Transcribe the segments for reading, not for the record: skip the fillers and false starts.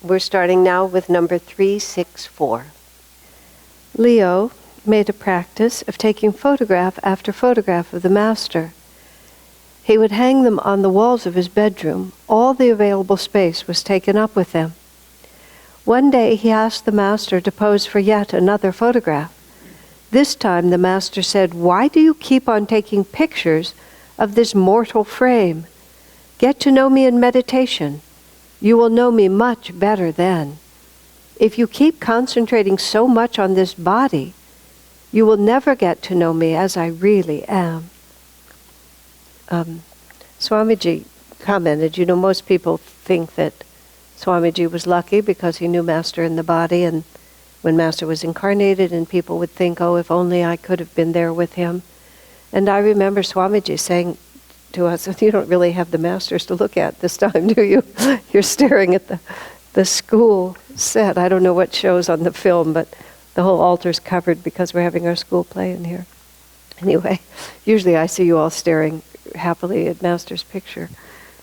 We're starting now with number 364. Leo made a practice of taking photograph after photograph of the Master. He would hang them on the walls of his bedroom. All the available space was taken up with them. One day he asked the Master to pose for yet another photograph. This time the Master said, "Why do you keep on taking pictures of this mortal frame? Get to know me in meditation. You will know me much better then. If you keep concentrating so much on this body, you will never get to know me as I really am." Swamiji commented, most people think that Swamiji was lucky because he knew Master in the body, and when Master was incarnated, and people would think, oh, if only I could have been there with him. And I remember Swamiji saying to us, "You don't really have the Masters to look at this time, do you? You're staring at the school set." I don't know what shows on the film, but the whole altar's covered because we're having our school play in here. Anyway, usually I see you all staring happily at Master's picture.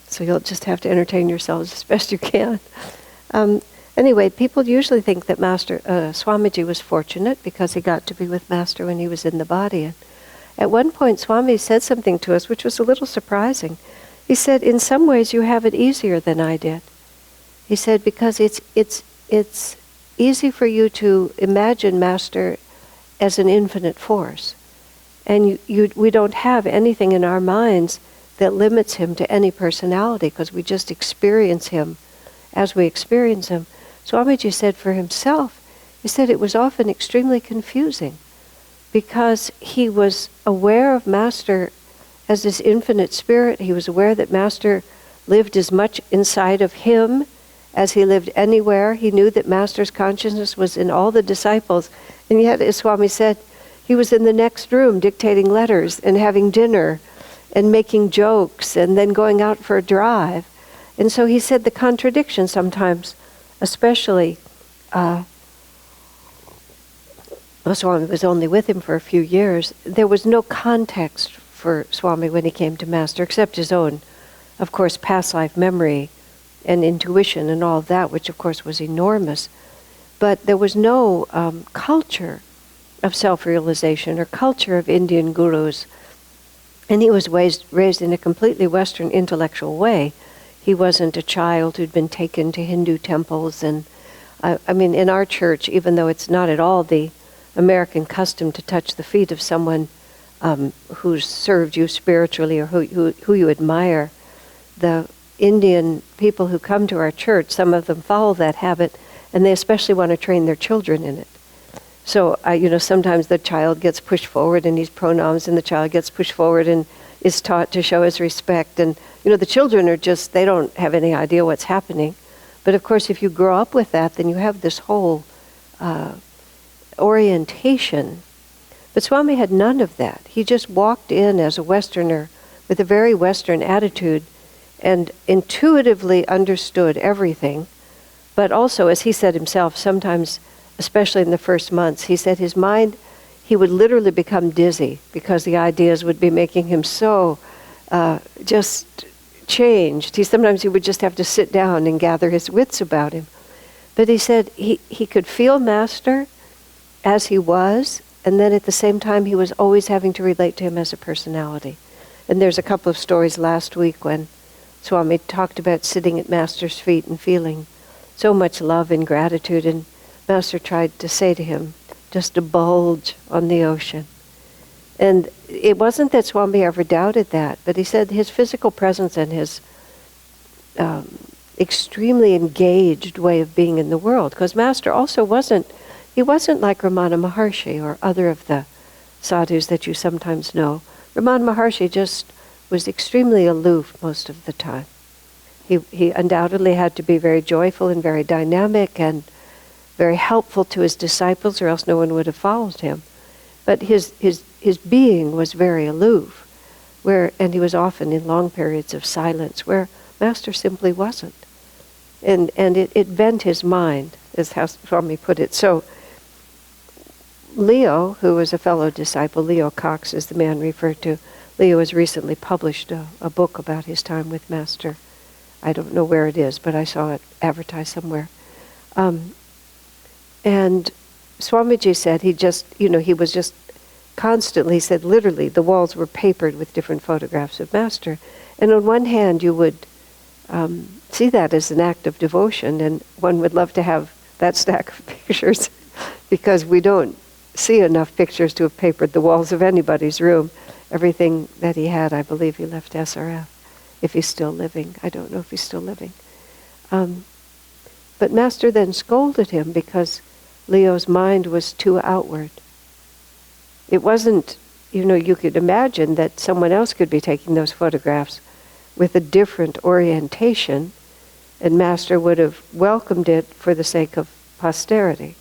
So you'll just have to entertain yourselves as best you can. Anyway, people usually think that Swamiji was fortunate because he got to be with Master when he was in the body. And at one point, Swami said something to us which was a little surprising. He said, "In some ways, you have it easier than I did." He said, because it's easy for you to imagine Master as an infinite force. And we don't have anything in our minds that limits him to any personality, because we just experience him as we experience him. Swamiji said for himself, he said it was often extremely confusing because he was aware of Master as this infinite spirit. He was aware that Master lived as much inside of him as he lived anywhere. He knew that Master's consciousness was in all the disciples. And yet, as Swami said, he was in the next room dictating letters and having dinner and making jokes and then going out for a drive. And so he said the contradiction sometimes, especially, Swami was only with him for a few years. There was no context for Swami when he came to Master, except his own, of course, past life memory and intuition and all of that, which of course was enormous. But there was no culture of self-realization or culture of Indian gurus. And he was raised in a completely Western intellectual way. He wasn't a child who'd been taken to Hindu temples. And in our church, even though it's not at all the American custom to touch the feet of someone who's served you spiritually or who you admire, the Indian people who come to our church, some of them follow that habit, and they especially want to train their children in it. So, sometimes the child gets pushed forward and he's pronouns, and the child gets pushed forward and is taught to show his respect. And, the children are they don't have any idea what's happening. But of course, if you grow up with that, then you have this whole orientation. But Swami had none of that. He just walked in as a Westerner with a very Western attitude and intuitively understood everything. But also, as he said himself, sometimes, especially in the first months, he said his mind, he would literally become dizzy because the ideas would be making him so just changed. Sometimes he would just have to sit down and gather his wits about him. But he said he could feel Master as he was, and then at the same time he was always having to relate to him as a personality. And there's a couple of stories last week when Swami talked about sitting at Master's feet and feeling so much love and gratitude, and Master tried to say to him, just a bulge on the ocean. And it wasn't that Swami ever doubted that, but he said his physical presence and his extremely engaged way of being in the world, because Master also wasn't like Ramana Maharshi or other of the sadhus that you sometimes know. Ramana Maharshi just was extremely aloof most of the time. He undoubtedly had to be very joyful and very dynamic and very helpful to his disciples, or else no one would have followed him. But his being was very aloof, and he was often in long periods of silence, where Master simply wasn't. And it bent his mind, is how Swami put it. So Leo, who was a fellow disciple, Leo Cox is the man referred to. Leo has recently published a book about his time with Master. I don't know where it is, but I saw it advertised somewhere. And Swamiji said he was just constantly, he said literally, the walls were papered with different photographs of Master. And on one hand, you would see that as an act of devotion, and one would love to have that stack of pictures because we don't see enough pictures to have papered the walls of anybody's room. Everything that he had, I believe he left SRF, if he's still living. I don't know if he's still living. But Master then scolded him because Leo's mind was too outward. It wasn't, you could imagine that someone else could be taking those photographs with a different orientation, and Master would have welcomed it for the sake of posterity,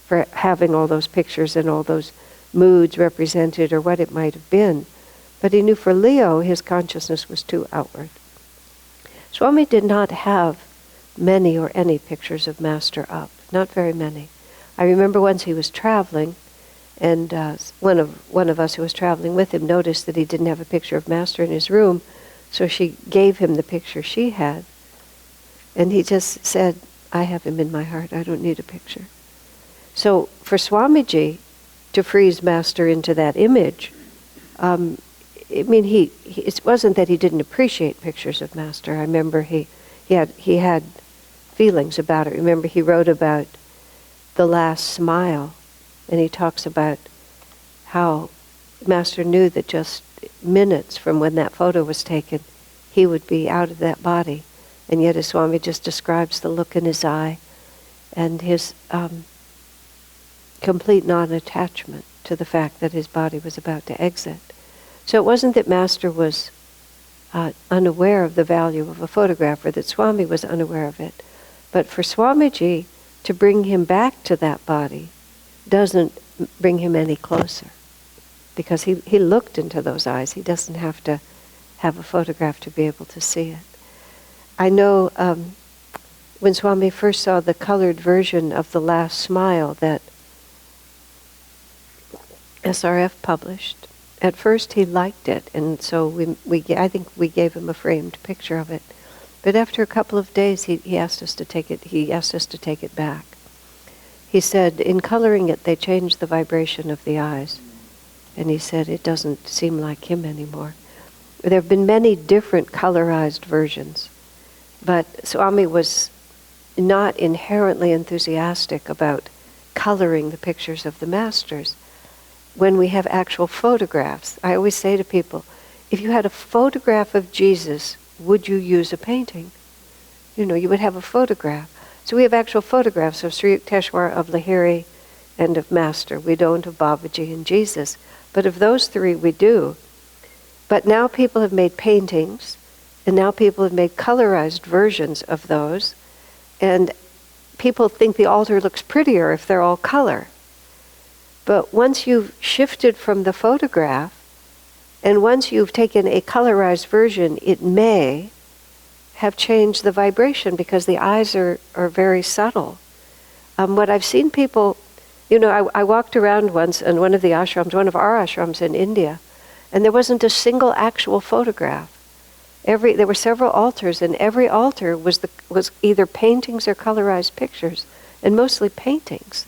for having all those pictures and all those moods represented or what it might have been. But he knew for Leo, his consciousness was too outward. Swami did not have many or any pictures of Master up, not very many. I remember once he was traveling, and one of us who was traveling with him noticed that he didn't have a picture of Master in his room, so she gave him the picture she had. And he just said, I have him in my heart, I don't need a picture. So for Swamiji to freeze Master into that image, it wasn't that he didn't appreciate pictures of Master. I remember he had feelings about it. Remember he wrote about the last smile, and he talks about how Master knew that just minutes from when that photo was taken, he would be out of that body. And yet as Swami just describes the look in his eye and his complete non-attachment to the fact that his body was about to exit. So it wasn't that Master was unaware of the value of a photograph, or that Swami was unaware of it. But for Swamiji to bring him back to that body doesn't bring him any closer, because he looked into those eyes. He doesn't have to have a photograph to be able to see it. I know when Swami first saw the colored version of The Last Smile that SRF published, at first he liked it, and so I think we gave him a framed picture of it. But after a couple of days, he asked us to take it. He asked us to take it back. He said, in coloring it, they changed the vibration of the eyes, and he said it doesn't seem like him anymore. There have been many different colorized versions, but Swami was not inherently enthusiastic about coloring the pictures of the masters. When we have actual photographs, I always say to people, if you had a photograph of Jesus, would you use a painting? You would have a photograph. So we have actual photographs of Sri Yukteswar, of Lahiri, and of Master. We don't of Babaji and Jesus, but of those three we do. But now people have made paintings, and now people have made colorized versions of those, and people think the altar looks prettier if they're all color. But once you've shifted from the photograph, and once you've taken a colorized version, it may have changed the vibration because the eyes are very subtle. What I've seen people, I walked around once in one of the ashrams, one of our ashrams in India, and there wasn't a single actual photograph. There were several altars, and every altar was either paintings or colorized pictures, and mostly paintings.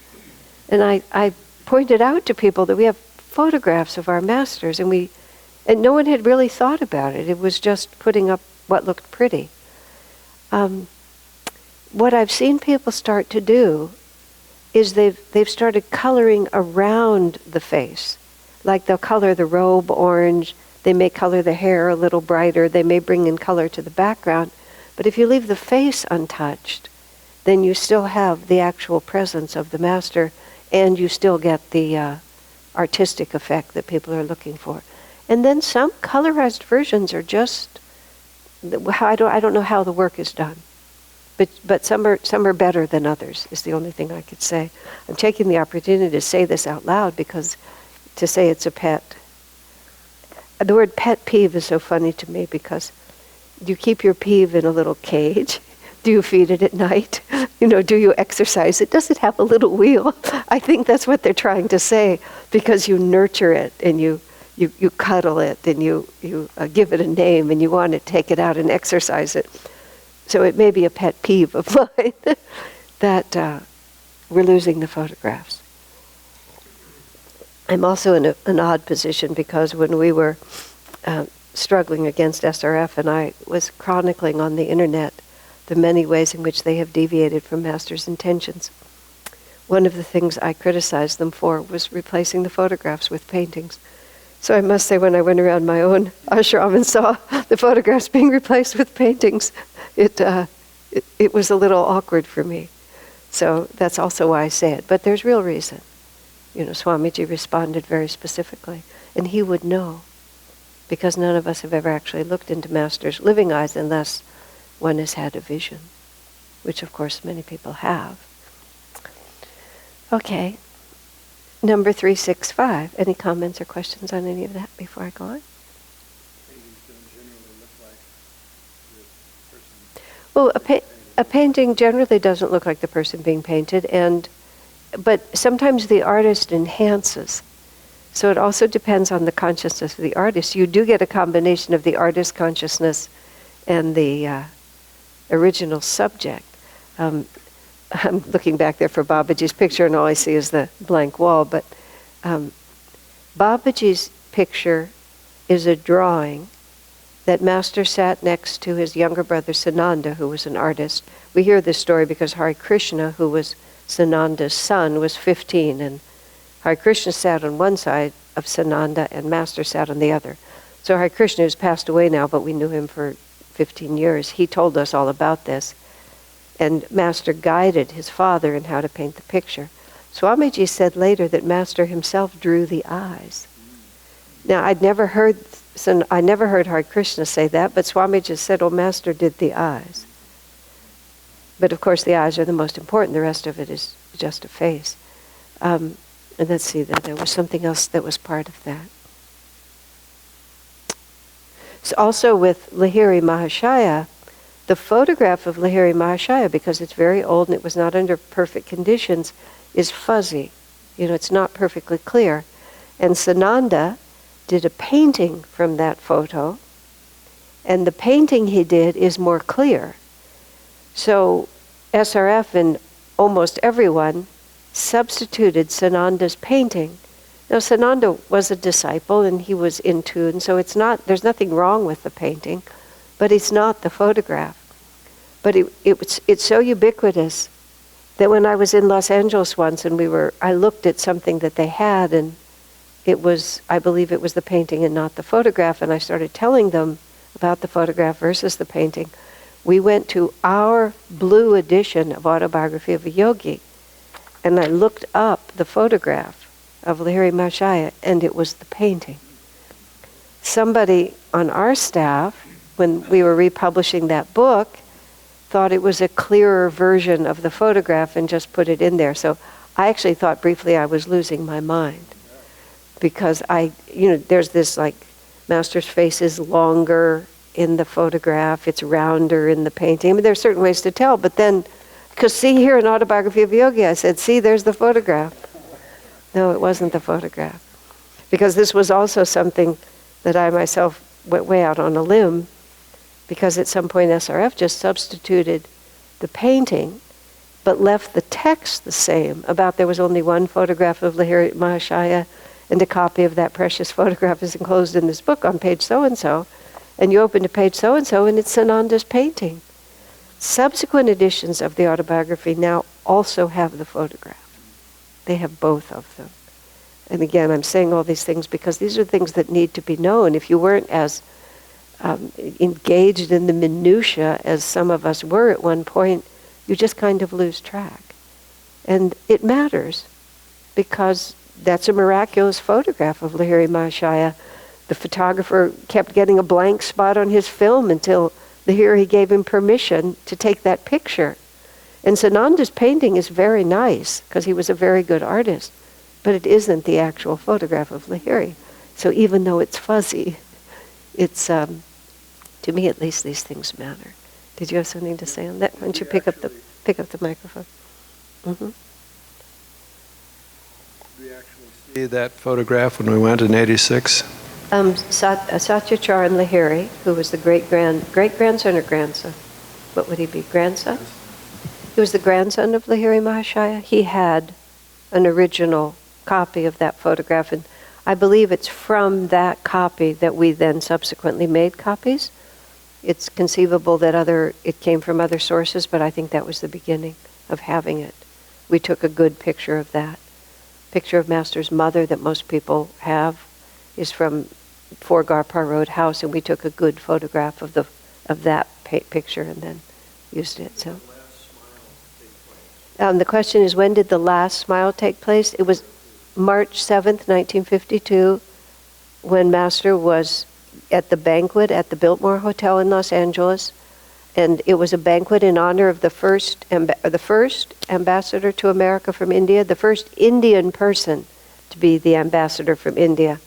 And I pointed out to people that we have photographs of our masters, and no one had really thought about it. It was just putting up what looked pretty. What I've seen people start to do is they've started coloring around the face. Like they'll color the robe orange, they may color the hair a little brighter, they may bring in color to the background. But if you leave the face untouched, then you still have the actual presence of the master, and you still get the artistic effect that people are looking for. And then some colorized versions are just, I don't know how the work is done, but some are better than others, is the only thing I could say. I'm taking the opportunity to say this out loud because to say it's a pet. The word pet peeve is so funny to me because you keep your peeve in a little cage. Do you feed it at night? Do you exercise it? Does it have a little wheel? I think that's what they're trying to say, because you nurture it and you cuddle it and you give it a name and you want to take it out and exercise it. So it may be a pet peeve of mine that we're losing the photographs. I'm also in an odd position because when we were struggling against SRF and I was chronicling on the internet the many ways in which they have deviated from Master's intentions, one of the things I criticized them for was replacing the photographs with paintings. So I must say, when I went around my own ashram and saw the photographs being replaced with paintings, it was a little awkward for me. So that's also why I say it. But there's real reason. You know, Swamiji responded very specifically, and he would know, because none of us have ever actually looked into Master's living eyes unless one has had a vision, which of course many people have. Okay, number 365. Any comments or questions on any of that before I go on? Well, a painting generally doesn't look like the person being painted, but sometimes the artist enhances. So it also depends on the consciousness of the artist. You do get a combination of the artist's consciousness and the original subject. I'm looking back there for Babaji's picture, and all I see is the blank wall. But Babaji's picture is a drawing that Master sat next to his younger brother Sananda, who was an artist. We hear this story because Hare Krishna, who was Sananda's son, was 15, and Hare Krishna sat on one side of Sananda, and Master sat on the other. So Hare Krishna has passed away now, but we knew him for 15 years. He told us all about this. And Master guided his father in how to paint the picture. Swamiji said later that Master himself drew the eyes. Now, I never heard Hare Krishna say that, but Swamiji said, oh, Master did the eyes. But of course, the eyes are the most important. The rest of it is just a face. And let's see, there was something else that was part of that. So also with Lahiri Mahashaya, the photograph of Lahiri Mahashaya, because it's very old and it was not under perfect conditions, is fuzzy. You know, it's not perfectly clear. And Sananda did a painting from that photo, and the painting he did is more clear. So SRF and almost everyone substituted Sananda's painting. Now, Sananda was a disciple and he was in tune, so there's nothing wrong with the painting, but it's not the photograph. But it's so ubiquitous that when I was in Los Angeles once and I looked at something that they had, and I believe it was the painting and not the photograph, and I started telling them about the photograph versus the painting. We went to our blue edition of Autobiography of a Yogi, and I looked up the photograph of Lahiri Mahashaya, and it was the painting. Somebody on our staff, when we were republishing that book, thought it was a clearer version of the photograph and just put it in there. So I actually thought briefly I was losing my mind, because there's this, like, Master's face is longer in the photograph, it's rounder in the painting. I mean, there are certain ways to tell, but then, because see here in Autobiography of a Yogi, I said, see, there's the photograph. No, it wasn't the photograph. Because this was also something that I myself went way out on a limb, because at some point SRF just substituted the painting, but left the text the same, about there was only one photograph of Lahiri Mahashaya, and a copy of that precious photograph is enclosed in this book on page so-and-so, and you open to page so-and-so, and it's Sananda's painting. Subsequent editions of the autobiography now also have the photograph. They have both of them. And again, I'm saying all these things because these are things that need to be known. If you weren't as engaged in the minutiae as some of us were at one point, you just kind of lose track. And it matters, because that's a miraculous photograph of Lahiri Mahashaya. The photographer kept getting a blank spot on his film until Lahiri gave him permission to take that picture. And Sananda's painting is very nice, because he was a very good artist, but it isn't the actual photograph of Lahiri. So even though it's fuzzy, it's, to me at least, these things matter. Did you have something to say on that? Why don't you pick up the microphone? Mm-hmm. Did we actually see that photograph when we went in '86? Satyachar and Lahiri, who was the great-grandson or grandson? What would he be? Grandson? He was the grandson of Lahiri Mahashaya. He had an original copy of that photograph, and I believe it's from that copy that we then subsequently made copies. It's conceivable that it came from other sources, but I think that was the beginning of having it. We took a good picture of that. Picture of Master's mother that most people have is from 4 Garpar Road house, and we took a good photograph of that picture and then used it. So, the question is, when did the last smile take place? It was March 7th, 1952, when Master was at the banquet at the Biltmore Hotel in Los Angeles, and it was a banquet in honor of the first ambassador to America from India, the first Indian person to be the ambassador from India,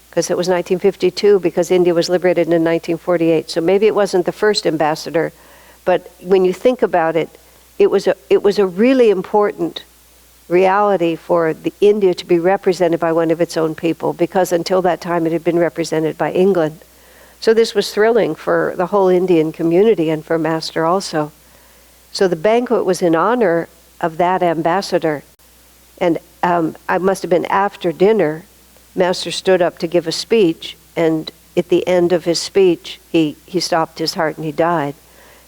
because it was 1952, because India was liberated in 1948. So maybe it wasn't the first ambassador, but when you think about it, it was a really important reality for India to be represented by one of its own people, because until that time it had been represented by England. So this was thrilling for the whole Indian community and for Master also. So the banquet was in honor of that ambassador. And I must have been after dinner, Master stood up to give a speech, and at the end of his speech, he stopped his heart and he died.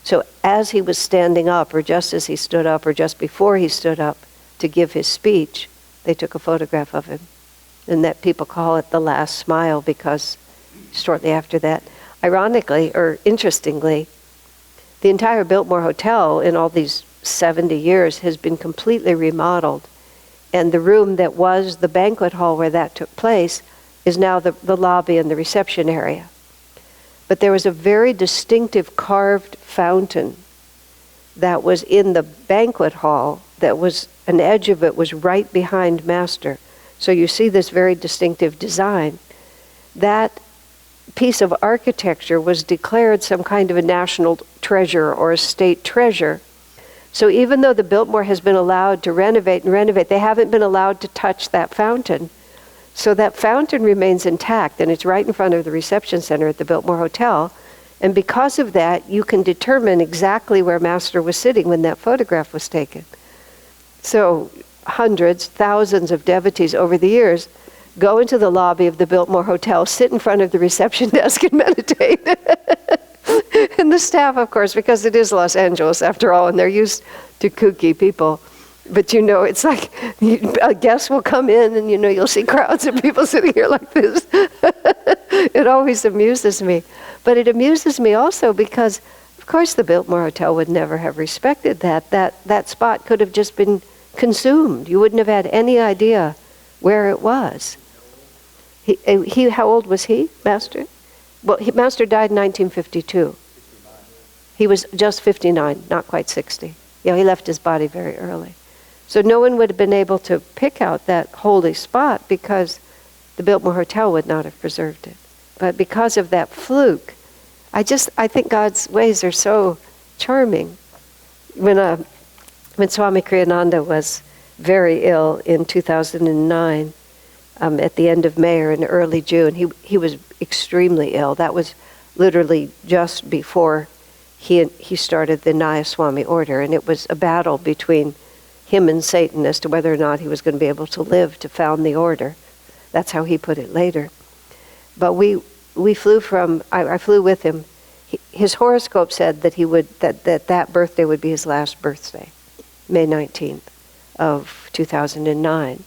So as he was standing up, or just as he stood up, or just before he stood up to give his speech, they took a photograph of him. And that people call it the last smile, because shortly after that, ironically or interestingly, the entire Biltmore Hotel in all these 70 years has been completely remodeled. And the room that was the banquet hall where that took place is now the lobby and the reception area. But there was a very distinctive carved fountain that was in the banquet hall, that was, an edge of it was right behind Master. So you see this very distinctive design. That piece of architecture was declared some kind of a national treasure or a state treasure. So even though the Biltmore has been allowed to renovate, they haven't been allowed to touch that fountain. So that fountain remains intact, and it's right in front of the reception center at the Biltmore Hotel. And because of that, you can determine exactly where Master was sitting when that photograph was taken. So hundreds, thousands of devotees over the years go into the lobby of the Biltmore Hotel, sit in front of the reception desk and meditate. And the staff, of course, because it is Los Angeles after all, and they're used to kooky people. But it's like a guest will come in and you'll see crowds of people sitting here like this. It always amuses me. But it amuses me also because, of course, the Biltmore Hotel would never have respected that. That spot could have just been consumed. You wouldn't have had any idea where it was. How old was he, Master? Well, Master died in 1952. He was just 59, not quite 60. Yeah, he left his body very early. So no one would have been able to pick out that holy spot because the Biltmore Hotel would not have preserved it. But because of that fluke, I think God's ways are so charming. When Swami Kriyananda was very ill in 2009, at the end of May or in early June, he was extremely ill. That was literally just before he started the Nayaswami order, and it was a battle between him and Satan as to whether or not he was going to be able to live to found the order. That's how he put it later. But we flew I flew with him. His horoscope said that that birthday would be his last birthday, May 19th of 2009.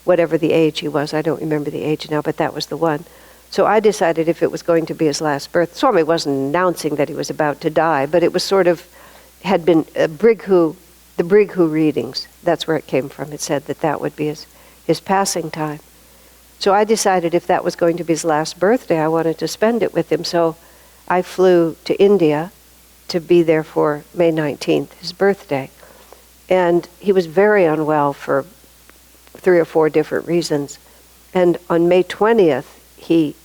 Whatever the age he was, I don't remember the age now, but that was the one. So I decided if it was going to be his last birth, Swami wasn't announcing that he was about to die, but it was sort of, had been the Brighu readings. That's where it came from. It said that would be his passing time. So I decided if that was going to be his last birthday, I wanted to spend it with him. So I flew to India to be there for May 19th, his birthday. And he was very unwell for 3 or 4 different reasons. And on May 20th, he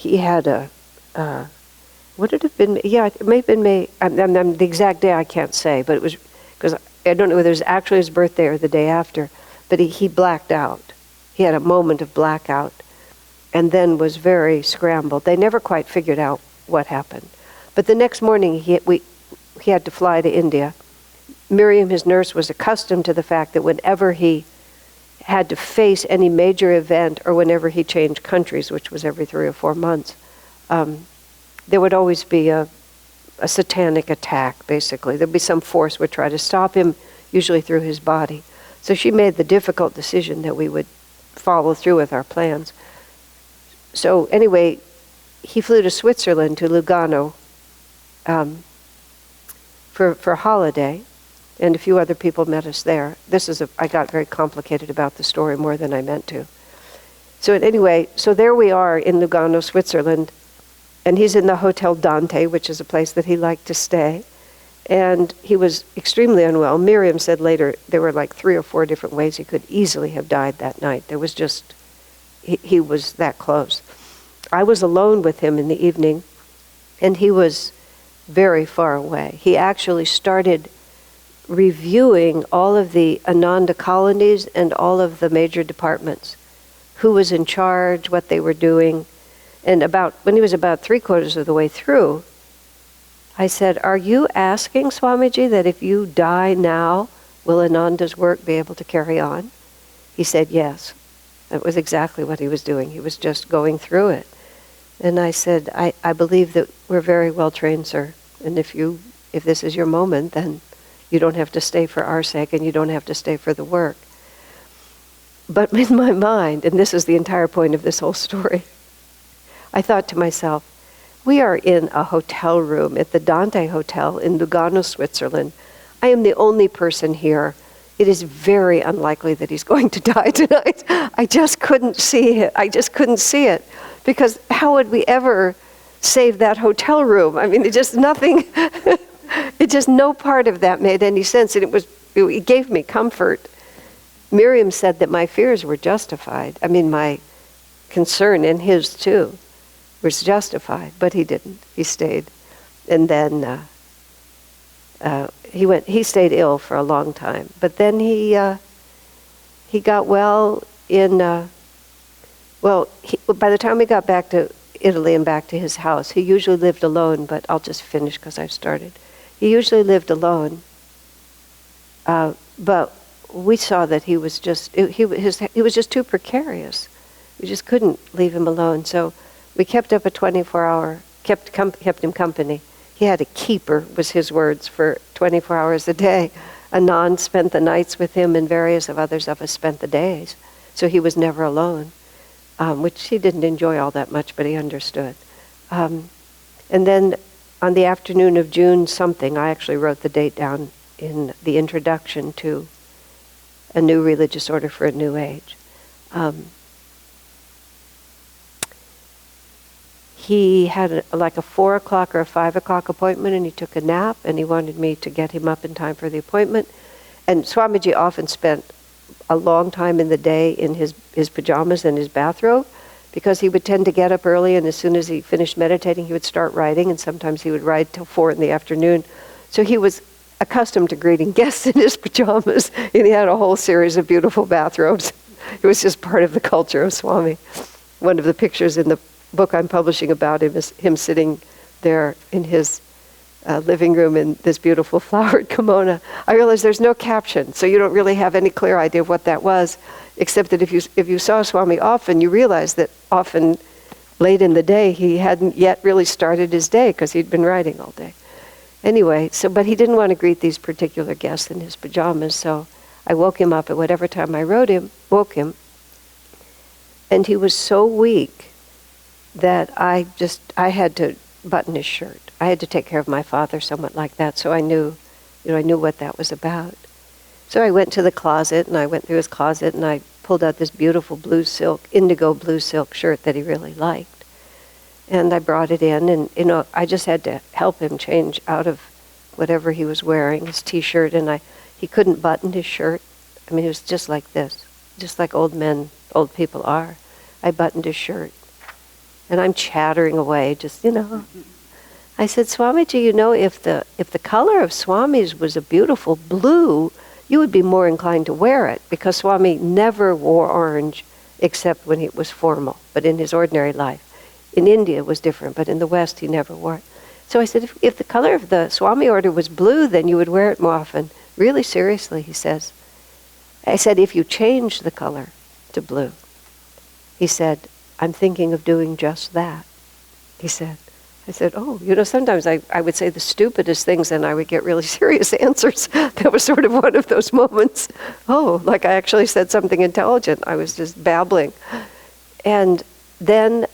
had would it have been, yeah, it may have been May, the exact day I can't say, but it was, because I don't know whether it was actually his birthday or the day after, but he blacked out. He had a moment of blackout and then was very scrambled. They never quite figured out what happened. But the next morning he had to fly to India, Miriam, his nurse, was accustomed to the fact that whenever he had to face any major event or whenever he changed countries, which was every 3 or 4 months, there would always be a satanic attack, basically. There'd be some force would try to stop him, usually through his body. So she made the difficult decision that we would follow through with our plans. So anyway, he flew to Switzerland, to Lugano, for a holiday, and a few other people met us there. I got very complicated about the story more than I meant to. So anyway, so there we are in Lugano, Switzerland, and he's in the Hotel Dante, which is a place that he liked to stay. And he was extremely unwell. Miriam said later there were like 3 or 4 different ways he could easily have died that night. There was just, he was that close. I was alone with him in the evening, and he was very far away. He actually started reviewing all of the Ananda colonies and all of the major departments, who was in charge, what they were doing. And when he was about 3/4 of the way through, I said, "Are you asking, Swamiji, that if you die now, will Ananda's work be able to carry on?" He said, "Yes." That was exactly what he was doing. He was just going through it. And I said, I believe that we're very well trained, sir. And if this is your moment, then you don't have to stay for our sake and you don't have to stay for the work. But in my mind, and this is the entire point of this whole story, I thought to myself, we are in a hotel room at the Dante Hotel in Lugano, Switzerland. I am the only person here. It is very unlikely that he's going to die tonight. I just couldn't see it. I just couldn't see it. Because how would we ever save that hotel room? I mean, it just nothing, it just no part of that made any sense. And it gave me comfort. Miriam said that my fears were justified. I mean, my concern, and his too, was justified, but he didn't. He stayed. And then he stayed ill for a long time. But then he got well by the time we got back to Italy and back to his house, he usually lived alone, but I'll just finish because I've started. He usually lived alone, but we saw that he was just too precarious. We just couldn't leave him alone. So we kept up a 24-hour, kept him company. He had a keeper, was his words, for 24 hours a day. Anand spent the nights with him, and various of others of us spent the days. So he was never alone, which he didn't enjoy all that much, but he understood. And then on the afternoon of June something, I actually wrote the date down in the introduction to A New Religious Order for a New Age. He had like a 4 o'clock or a 5 o'clock appointment, and he took a nap, and he wanted me to get him up in time for the appointment. And Swamiji often spent a long time in the day in his pajamas and his bathrobe, because he would tend to get up early, and as soon as he finished meditating, he would start writing, and sometimes he would write till 4 in the afternoon. So he was accustomed to greeting guests in his pajamas, and he had a whole series of beautiful bathrobes. It was just part of the culture of Swami. One of the pictures in the book I'm publishing about him is him sitting there in his living room in this beautiful flowered kimono. I realize there's no caption, so you don't really have any clear idea of what that was, except that if you saw Swami often, you realize that often late in the day he hadn't yet really started his day because he'd been writing all day. Anyway, but he didn't want to greet these particular guests in his pajamas, so I woke him up at whatever time I woke him, and he was so weak that I had to button his shirt. I had to take care of my father somewhat like that, so I knew what that was about. So I went to the closet, and I went through his closet, and I pulled out this beautiful indigo blue silk shirt that he really liked. And I brought it in, and I just had to help him change out of whatever he was wearing, his T-shirt, and he couldn't button his shirt. I mean, it was just like this, just like old people are. I buttoned his shirt. And I'm chattering away, I said, Swamiji, if the color of Swami's was a beautiful blue, you would be more inclined to wear it, because Swami never wore orange except when it was formal, but in his ordinary life. In India it was different, but in the West he never wore it. So I said, if the color of the Swami order was blue, then you would wear it more often. really seriously, he says. I said, if you change the color to blue, he said, I'm thinking of doing just that. He said, I said, oh, sometimes I would say the stupidest things and I would get really serious answers. That was sort of one of those moments. Oh, like I actually said something intelligent. I was just babbling. And then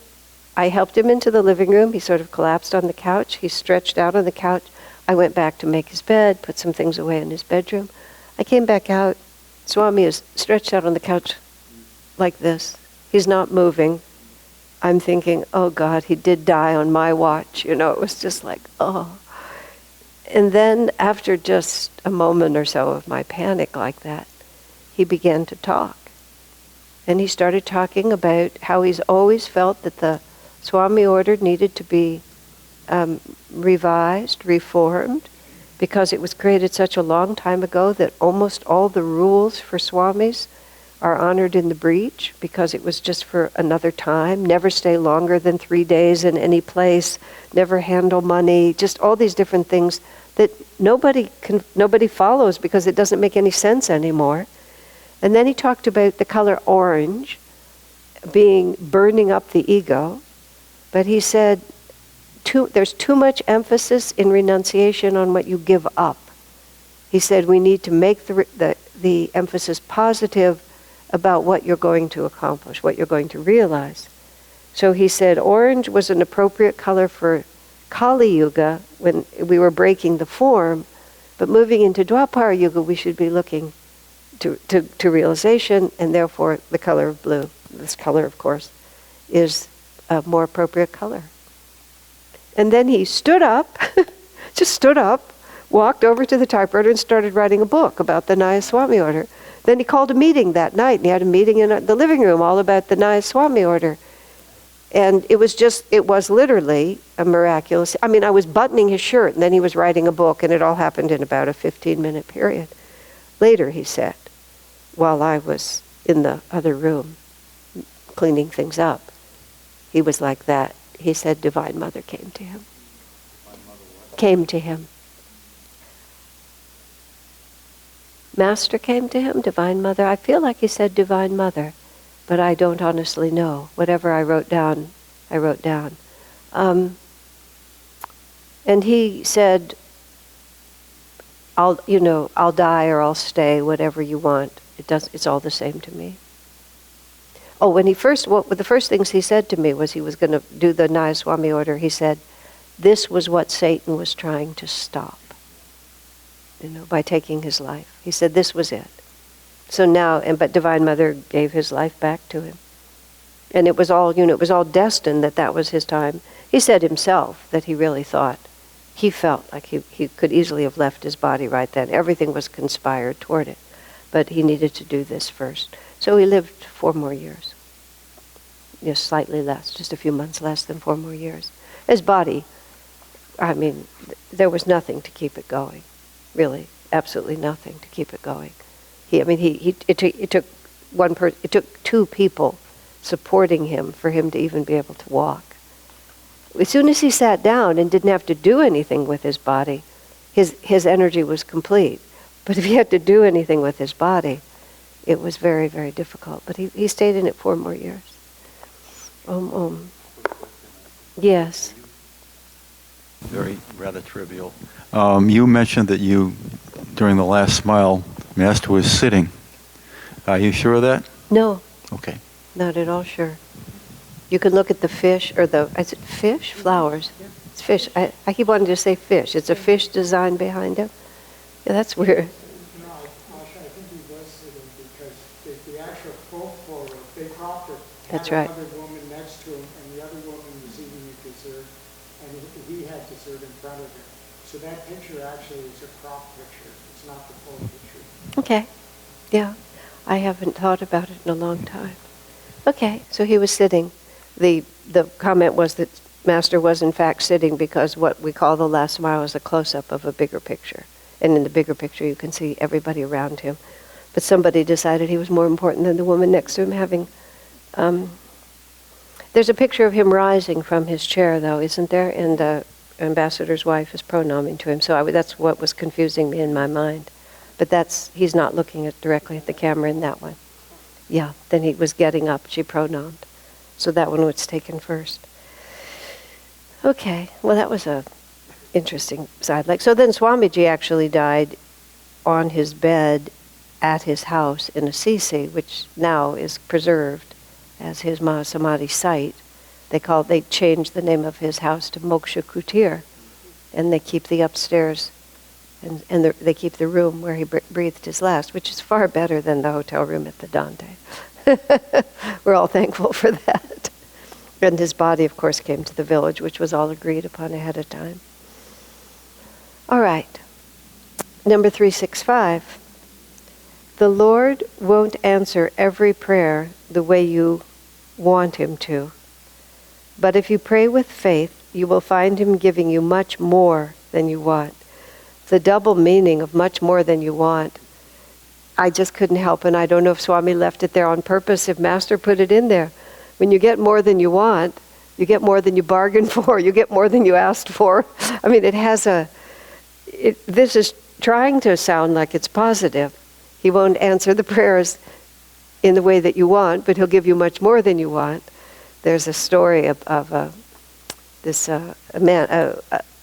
I helped him into the living room. He sort of collapsed on the couch. He stretched out on the couch. I went back to make his bed, put some things away in his bedroom. I came back out. Swami is stretched out on the couch like this. He's not moving. I'm thinking, oh God, he did die on my watch. It was just like, oh. And then after just a moment or so of my panic like that, he began to talk. And he started talking about how he's always felt that the Swami order needed to be revised, reformed, because it was created such a long time ago that almost all the rules for Swamis are honored in the breach, because it was just for another time. Never stay longer than 3 days in any place, never handle money, just all these different things that nobody follows because it doesn't make any sense anymore. And then he talked about the color orange burning up the ego, but he said there's too much emphasis in renunciation on what you give up. He said we need to make the emphasis positive about what you're going to accomplish, what you're going to realize. So he said orange was an appropriate color for Kali Yuga when we were breaking the form, but moving into Dwapara Yuga we should be looking to realization, and therefore the color of blue, this color of course, is a more appropriate color. And then he stood up, just stood up, walked over to the typewriter and started writing a book about the Nayaswami order. Then he called a meeting that night, and he had a meeting in the living room all about the Nayaswami order. And it was literally a miraculous, I was buttoning his shirt, and then he was writing a book, and it all happened in about a 15-minute period. Later, he said, while I was in the other room cleaning things up, he was like that. He said Divine Mother came to him. Came to him. Master came to him, Divine Mother. I feel like he said Divine Mother, but I don't honestly know. Whatever I wrote down, I wrote down. And he said, I'll die or I'll stay, whatever you want. It's all the same to me. Oh, the first things he said to me was he was going to do the Nayaswami order. He said, this was what Satan was trying to stop, by taking his life. He said this was it. So now, but Divine Mother gave his life back to him. And it was all, it was all destined that was his time. He said himself that he really thought, he felt like he could easily have left his body right then. Everything was conspired toward it. But he needed to do this first. So he lived 4 more years. Just slightly less, just a few months less than 4 more years. His body, there was nothing to keep it going. Really, absolutely nothing to keep it going. It took 2 people supporting him for him to even be able to walk. As soon as he sat down and didn't have to do anything with his body, his energy was complete. But if he had to do anything with his body, it was very, very difficult. But he stayed in it 4 more years. Yes. Very rather trivial. You mentioned that you, during the last smile, Master was sitting. Are you sure of that? No. Okay. Not at all sure. You can look at the fish, or is it fish? Flowers. It's fish. I keep wanting to say fish. It's a fish design behind him. Yeah, that's weird. No, Asha, I think he was sitting because the actual photo, they cropped it. That's had right. another woman next to him, and the other woman was eating a dessert, and he had dessert in front of him. So that picture actually is a crop picture. It's not the full picture. Okay. Yeah. I haven't thought about it in a long time. Okay. So he was sitting. The comment was that Master was in fact sitting because what we call the last smile is a close-up of a bigger picture. And in the bigger picture you can see everybody around him. But somebody decided he was more important than the woman next to him having... there's a picture of him rising from his chair, though, isn't there? And the ambassador's wife is pronaming to him. So that's what was confusing me in my mind. But he's not looking directly at the camera in that one. Yeah, then he was getting up, she pronounced. So that one was taken first. Okay, well that was a interesting side. So then Swamiji actually died on his bed at his house in Assisi, which now is preserved as his Mahasamadhi site. They changed the name of his house to Moksha Kutir, and they keep the upstairs, and they keep the room where he breathed his last, which is far better than the hotel room at the Dante. We're all thankful for that. And his body, of course, came to the village, which was all agreed upon ahead of time. All right. Number 365. The Lord won't answer every prayer the way you want him to. But if you pray with faith, you will find him giving you much more than you want. The double meaning of much more than you want, I just couldn't help, and I don't know if Swami left it there on purpose, if Master put it in there. When you get more than you want, you get more than you bargained for, you get more than you asked for. I mean, this is trying to sound like it's positive. He won't answer the prayers in the way that you want, but he'll give you much more than you want. There's a story of a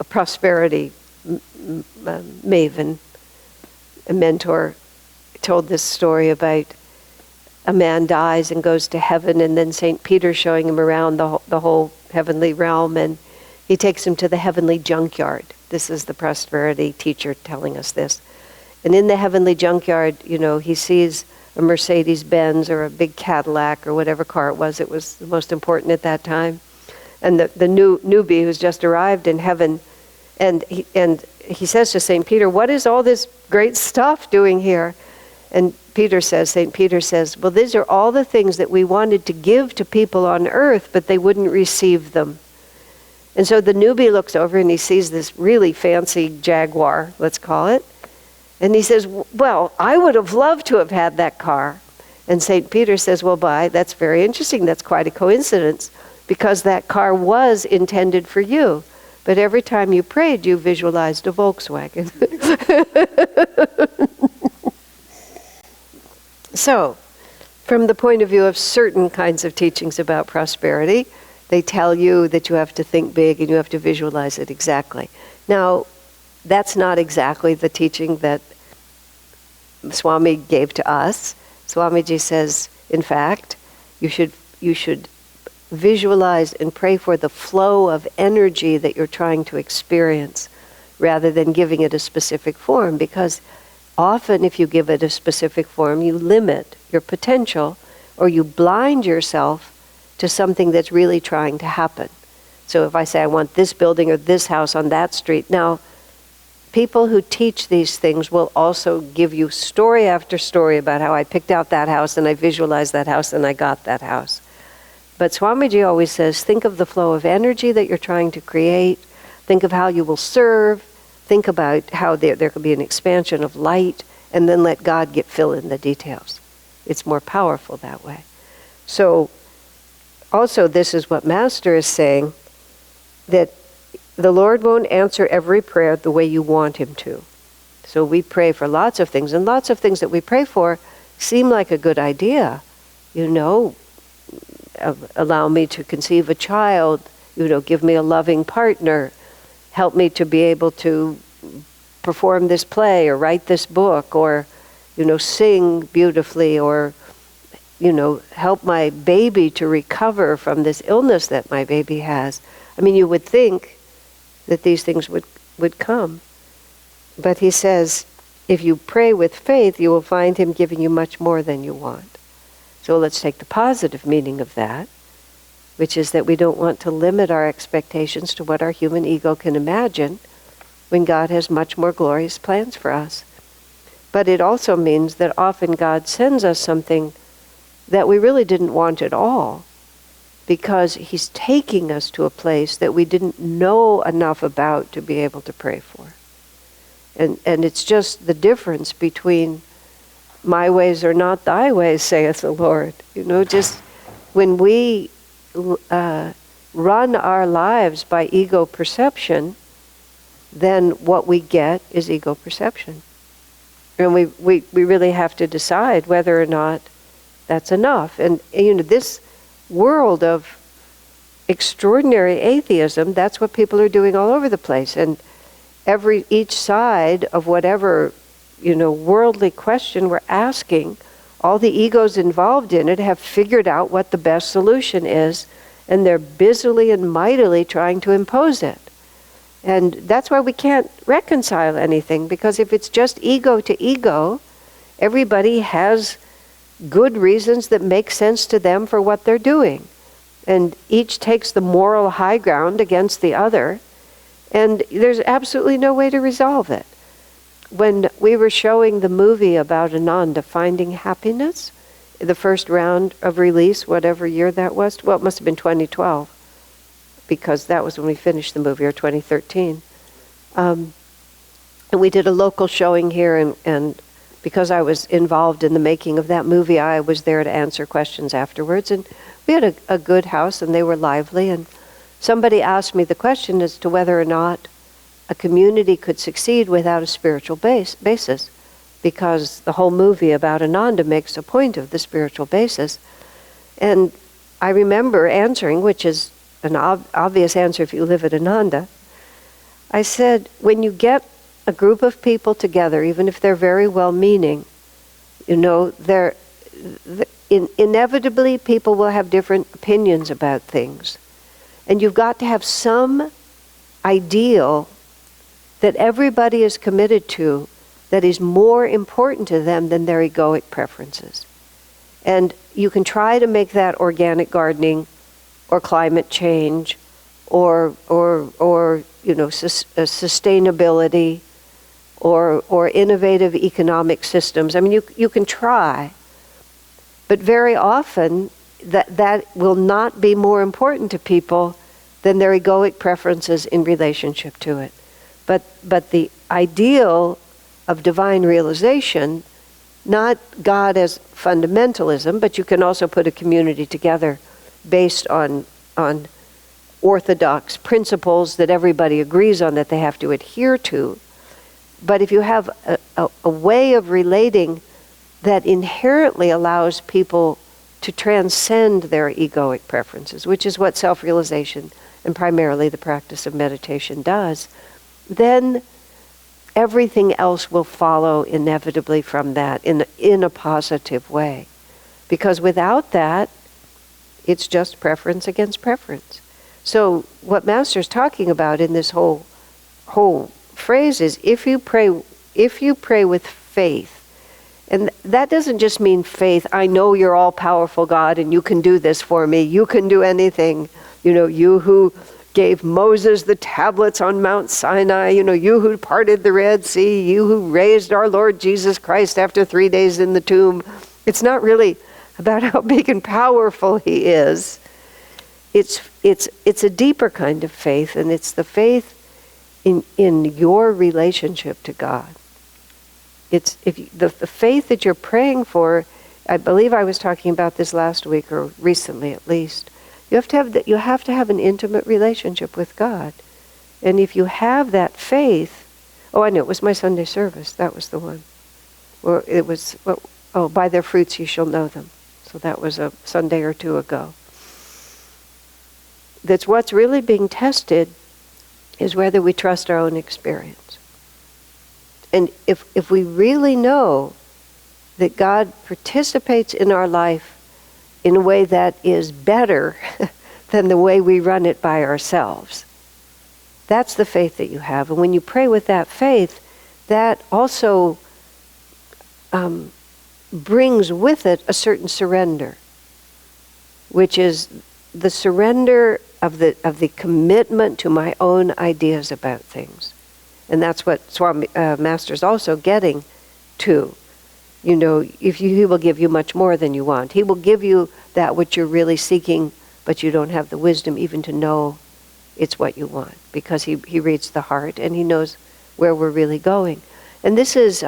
prosperity maven, a mentor, told this story about a man dies and goes to heaven, and then St. Peter showing him around the whole heavenly realm, and he takes him to the heavenly junkyard. This is the prosperity teacher telling us this. And in the heavenly junkyard, he sees a Mercedes-Benz or a big Cadillac or whatever car it was the most important at that time. And the newbie who's just arrived in heaven, and he says to St. Peter, "What is all this great stuff doing here?" And St. Peter says, "Well, these are all the things that we wanted to give to people on earth, but they wouldn't receive them." And so the newbie looks over and he sees this really fancy Jaguar, let's call it. And he says, "Well, I would have loved to have had that car." And St. Peter says, "Well, that's very interesting. That's quite a coincidence, because that car was intended for you. But every time you prayed, you visualized a Volkswagen." So, from the point of view of certain kinds of teachings about prosperity, they tell you that you have to think big and you have to visualize it exactly. Now, that's not exactly the teaching that Swami gave to us. Swamiji says, in fact, you should visualize and pray for the flow of energy that you're trying to experience, rather than giving it a specific form, because often if you give it a specific form, you limit your potential, or you blind yourself to something that's really trying to happen. So if I say I want this building or this house on that street, now people who teach these things will also give you story after story about how I picked out that house and I visualized that house and I got that house. But Swamiji always says, think of the flow of energy that you're trying to create, think of how you will serve, think about how there could be an expansion of light, and then let God fill in the details. It's more powerful that way. So also this is what Master is saying, that the Lord won't answer every prayer the way you want him to. So we pray for lots of things, and lots of things that we pray for seem like a good idea. Allow me to conceive a child, give me a loving partner, help me to be able to perform this play or write this book, or, sing beautifully, or, help my baby to recover from this illness that my baby has. I mean, you would think that these things would come. But he says, if you pray with faith, you will find him giving you much more than you want. So let's take the positive meaning of that, which is that we don't want to limit our expectations to what our human ego can imagine, when God has much more glorious plans for us. But it also means that often God sends us something that we really didn't want at all, because he's taking us to a place that we didn't know enough about to be able to pray for. And it's just the difference between my ways are not thy ways, saith the Lord. Just when we run our lives by ego perception, then what we get is ego perception. And we really have to decide whether or not that's enough. And this world of extraordinary atheism, that's what people are doing all over the place. And each side of whatever, worldly question we're asking, all the egos involved in it have figured out what the best solution is, and they're busily and mightily trying to impose it. And that's why we can't reconcile anything, because if it's just ego to ego, everybody has good reasons that make sense to them for what they're doing. And each takes the moral high ground against the other, and there's absolutely no way to resolve it. When we were showing the movie about Ananda finding happiness, the first round of release, whatever year that was, well, it must have been 2012, because that was when we finished the movie, or 2013. And we did a local showing here, and because I was involved in the making of that movie, I was there to answer questions afterwards. And we had a good house, and they were lively. And somebody asked me the question as to whether or not a community could succeed without a spiritual basis, because the whole movie about Ananda makes a point of the spiritual basis. And I remember answering, which is an obvious answer if you live at Ananda, I said, when you get a group of people together, even if they're very well-meaning, inevitably people will have different opinions about things. And you've got to have some ideal that everybody is committed to that is more important to them than their egoic preferences. And you can try to make that organic gardening or climate change or sustainability or innovative economic systems. I mean, you can try, but very often that will not be more important to people than their egoic preferences in relationship to it. But the ideal of divine realization, not God as fundamentalism, but you can also put a community together based on orthodox principles that everybody agrees on that they have to adhere to. But if you have a way of relating that inherently allows people to transcend their egoic preferences, which is what self-realization and primarily the practice of meditation does, then everything else will follow inevitably from that in a positive way. Because without that, it's just preference against preference. So what Master's talking about in this whole phrase is, if you pray with faith, and that doesn't just mean faith, I know you're all-powerful God and you can do this for me, you can do anything, you who gave Moses the tablets on Mount Sinai, you who parted the Red Sea, you who raised our Lord Jesus Christ after 3 days in the tomb. It's not really about how big and powerful he is. It's a deeper kind of faith, and it's the faith in your relationship to God. It's the faith that you're praying for. I believe I was talking about this last week, or recently at least. You have to have an intimate relationship with God. And if you have that faith, I know, it was my Sunday service, that was the one. Or it was, by their fruits you shall know them. So that was a Sunday or two ago. That's what's really being tested, is whether we trust our own experience. And if we really know that God participates in our life in a way that is better than the way we run it by ourselves, that's the faith that you have. And when you pray with that faith, that also brings with it a certain surrender, which is the surrender of the commitment to my own ideas about things. And that's what Master's also getting to. He will give you much more than you want. He will give you that which you're really seeking, but you don't have the wisdom even to know it's what you want, because he reads the heart and he knows where we're really going. And this is,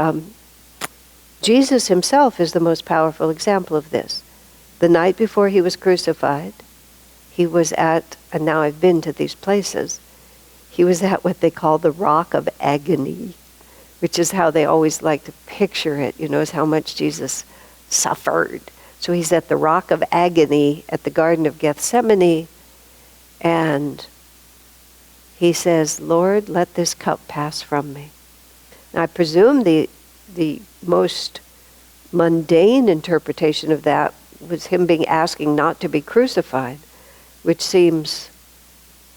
Jesus himself is the most powerful example of this. The night before he was crucified, he was at, and now I've been to these places, he was at what they call the rock of agony. which is how they always like to picture it, is how much Jesus suffered. So he's at the rock of agony at the Garden of Gethsemane, and he says, Lord, let this cup pass from me. Now, I presume the most mundane interpretation of that was him being asking not to be crucified, which seems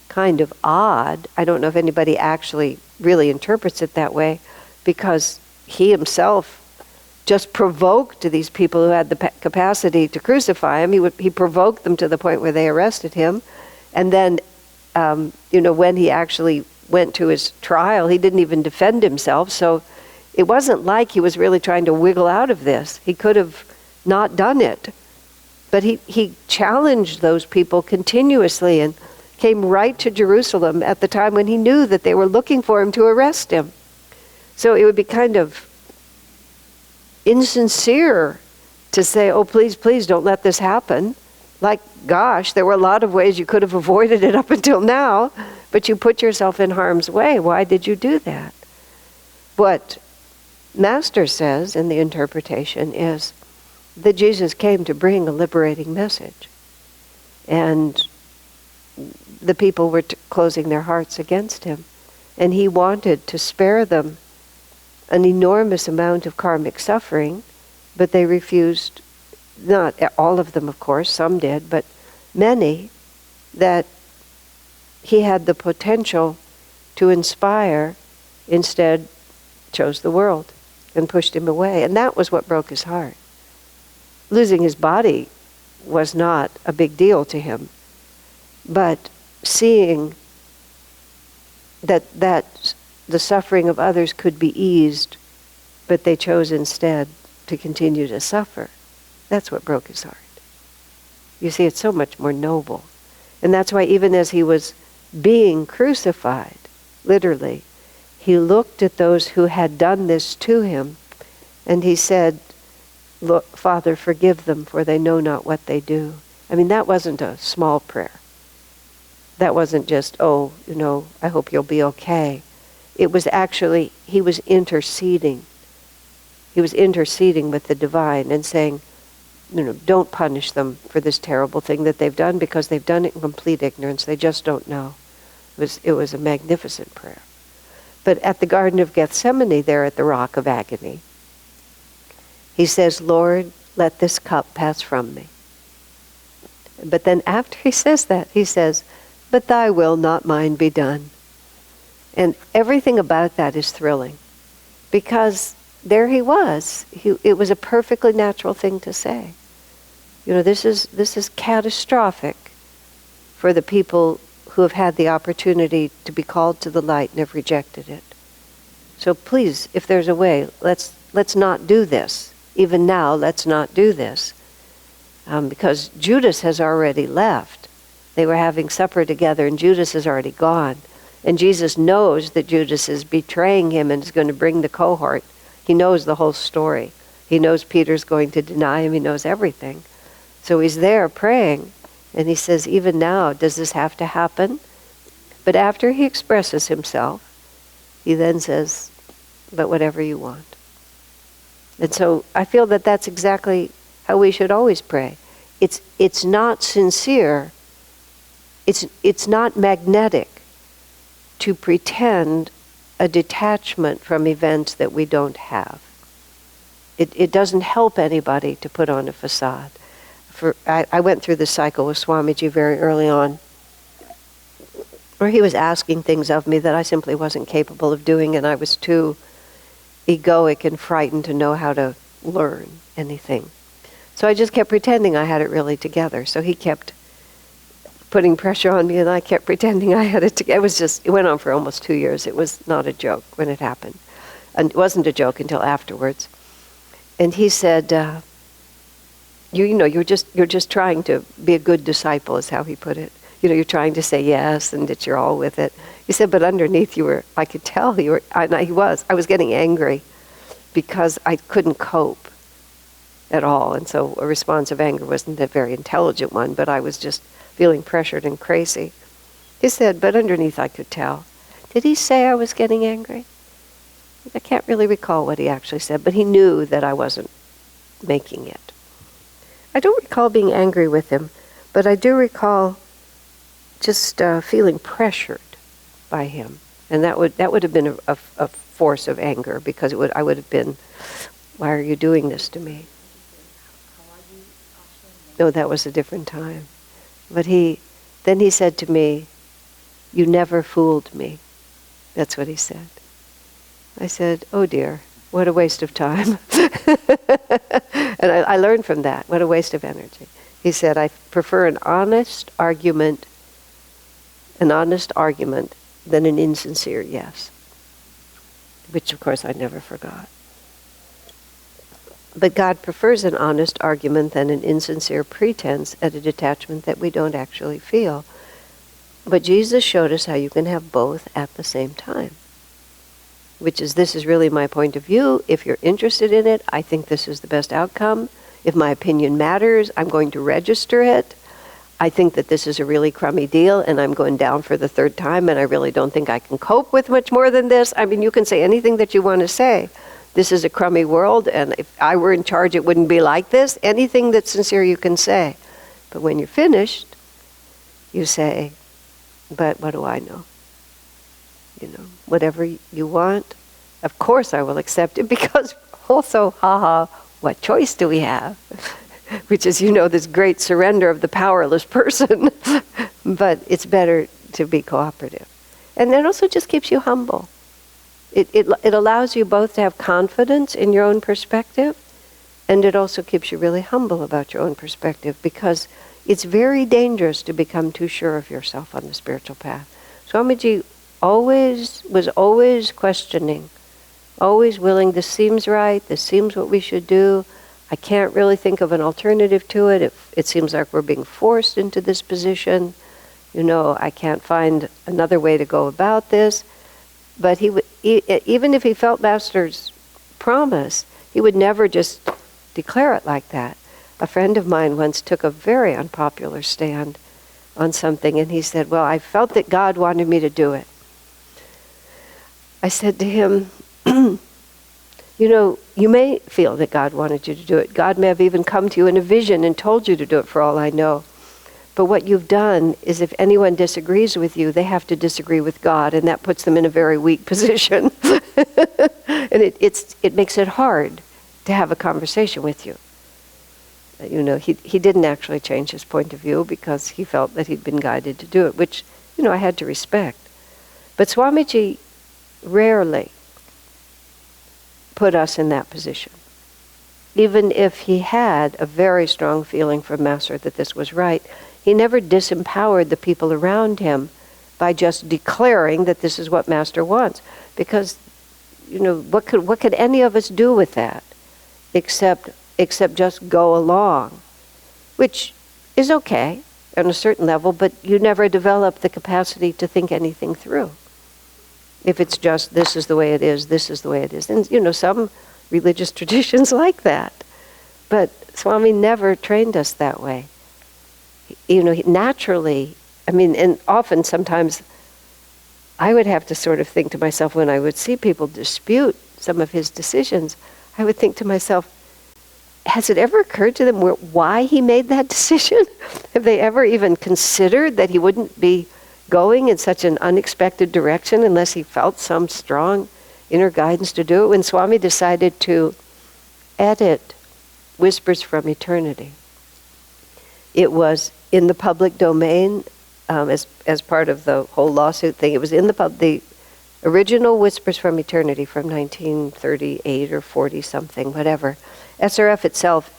kind of odd. I don't know if anybody actually really interprets it that way, because he himself just provoked these people who had the capacity to crucify him. He provoked them to the point where they arrested him. And then, when he actually went to his trial, he didn't even defend himself. So it wasn't like he was really trying to wiggle out of this. He could have not done it. But he challenged those people continuously and came right to Jerusalem at the time when he knew that they were looking for him to arrest him. So it would be kind of insincere to say, oh, please, please don't let this happen. Like, gosh, there were a lot of ways you could have avoided it up until now, but you put yourself in harm's way. Why did you do that? What Master says in the interpretation is that Jesus came to bring a liberating message. And the people were closing their hearts against him. And he wanted to spare them an enormous amount of karmic suffering, but they refused, not all of them, of course, some did, but many, that he had the potential to inspire, instead chose the world and pushed him away. And that was what broke his heart. Losing his body was not a big deal to him, but seeing that the suffering of others could be eased, but they chose instead to continue to suffer. That's what broke his heart. You see, it's so much more noble. And that's why even as he was being crucified, literally, he looked at those who had done this to him, and he said, "Look, Father, forgive them, for they know not what they do." I mean, that wasn't a small prayer. That wasn't just, oh, I hope you'll be okay. It was actually, he was interceding. He was interceding with the divine and saying, don't punish them for this terrible thing that they've done, because they've done it in complete ignorance. They just don't know. It was a magnificent prayer. But at the Garden of Gethsemane, there at the rock of agony, he says, Lord, let this cup pass from me. But then after he says that, he says, but thy will, not mine, be done. And everything about that is thrilling, because there he was. It was a perfectly natural thing to say. This is catastrophic for the people who have had the opportunity to be called to the light and have rejected it. So please, if there's a way, let's not do this. Even now, let's not do this. Because Judas has already left. They were having supper together, and Judas is already gone. And Jesus knows that Judas is betraying him and is going to bring the cohort. He knows the whole story. He knows Peter's going to deny him. He knows everything. So he's there praying, and he says, even now, does this have to happen? But after he expresses himself, he then says, but whatever you want. And so I feel that that's exactly how we should always pray. It's not sincere. It's not magnetic to pretend a detachment from events that we don't have. It doesn't help anybody to put on a facade. I went through this cycle with Swamiji very early on, where he was asking things of me that I simply wasn't capable of doing, and I was too egoic and frightened to know how to learn anything. So I just kept pretending I had it really together. So he kept putting pressure on me, and I kept pretending I had it together. It went on for almost 2 years. It was not a joke when it happened. And it wasn't a joke until afterwards. And he said, you're just trying to be a good disciple, is how he put it. You're trying to say yes and that you're all with it. He said, but underneath I could tell I was getting angry because I couldn't cope at all. And so a response of anger wasn't a very intelligent one, but I was just feeling pressured and crazy. He said, but underneath I could tell. Did he say I was getting angry? I can't really recall what he actually said, but he knew that I wasn't making it. I don't recall being angry with him, but I do recall just feeling pressured by him. And that would have been a force of anger, because I would have been, why are you doing this to me? No, that was a different time. But then he said to me, "You never fooled me." That's what he said. I said, "Oh dear, what a waste of time." And I learned from that, what a waste of energy. He said, "I prefer an honest argument than an insincere yes." Which of course I never forgot. But God prefers an honest argument than an insincere pretense at a detachment that we don't actually feel. But Jesus showed us how you can have both at the same time. Which is, this is really my point of view. If you're interested in it, I think this is the best outcome. If my opinion matters, I'm going to register it. I think that this is a really crummy deal, and I'm going down for the third time, and I really don't think I can cope with much more than this. I mean, you can say anything that you want to say. This is a crummy world, and if I were in charge, it wouldn't be like this. Anything that's sincere you can say. But when you're finished, you say, "But what do I know? Whatever you want, of course I will accept it," because also, what choice do we have? Which is, this great surrender of the powerless person. But it's better to be cooperative. And that also just keeps you humble. It allows you both to have confidence in your own perspective, and it also keeps you really humble about your own perspective, because it's very dangerous to become too sure of yourself on the spiritual path. Swamiji was always questioning, always willing, this seems right, this seems what we should do, I can't really think of an alternative to it, it seems like we're being forced into this position, I can't find another way to go about this. But even if he felt Master's promise, he would never just declare it like that. A friend of mine once took a very unpopular stand on something, and he said, "Well, I felt that God wanted me to do it." I said to him, you may feel that God wanted you to do it. God may have even come to you in a vision and told you to do it, for all I know. But what you've done is, if anyone disagrees with you, they have to disagree with God, and that puts them in a very weak position. And it makes it hard to have a conversation with you. He didn't actually change his point of view, because he felt that he'd been guided to do it, which, I had to respect. But Swamiji rarely put us in that position. Even if he had a very strong feeling from Master that this was right, he never disempowered the people around him by just declaring that this is what Master wants. Because, what could any of us do with that except just go along? Which is okay on a certain level, but you never develop the capacity to think anything through. If it's just, this is the way it is, this is the way it is. And, some religious traditions like that. But Swami never trained us that way. Naturally, and often sometimes I would have to sort of think to myself, when I would see people dispute some of his decisions, I would think to myself, has it ever occurred to them why he made that decision? Have they ever even considered that he wouldn't be going in such an unexpected direction unless he felt some strong inner guidance to do it? When Swami decided to edit Whispers from Eternity, it was in the public domain as part of the whole lawsuit thing. It was in the original Whispers from Eternity from 1938 or 40 something, whatever. SRF itself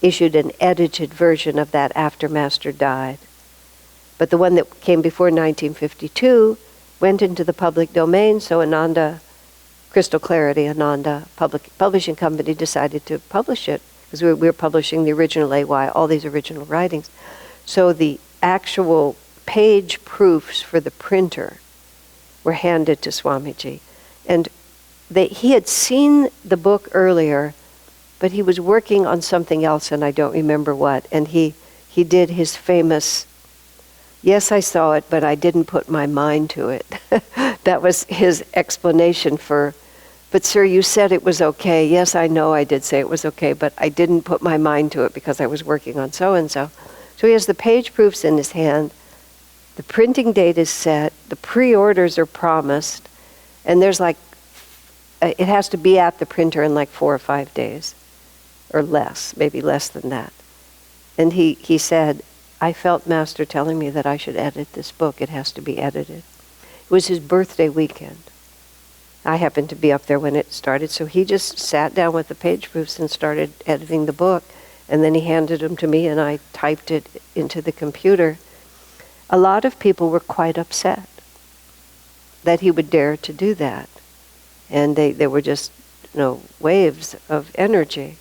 issued an edited version of that after Master died. But the one that came before 1952 went into the public domain, so Ananda, Crystal Clarity, Ananda Publishing Company decided to publish it, because we were publishing the original AY, all these original writings. So the actual page proofs for the printer were handed to Swamiji. And he had seen the book earlier, but he was working on something else, and I don't remember what. And he did his famous, "Yes, I saw it, but I didn't put my mind to it." That was his explanation for But sir, you said it was okay. Yes, I know I did say it was okay, but I didn't put my mind to it because I was working on so-and-so. So he has the page proofs in his hand. The printing date is set. The pre-orders are promised. And there's like, it has to be at the printer in like 4 or 5 days. Or less, maybe less than that. And he said, I felt Master telling me that I should edit this book. It has to be edited. It was his birthday weekend. I happened to be up there when it started, so he just sat down with the page proofs and started editing the book, and then he handed them to me and I typed it into the computer. A lot of people were quite upset that he would dare to do that. And they were just, waves of energy.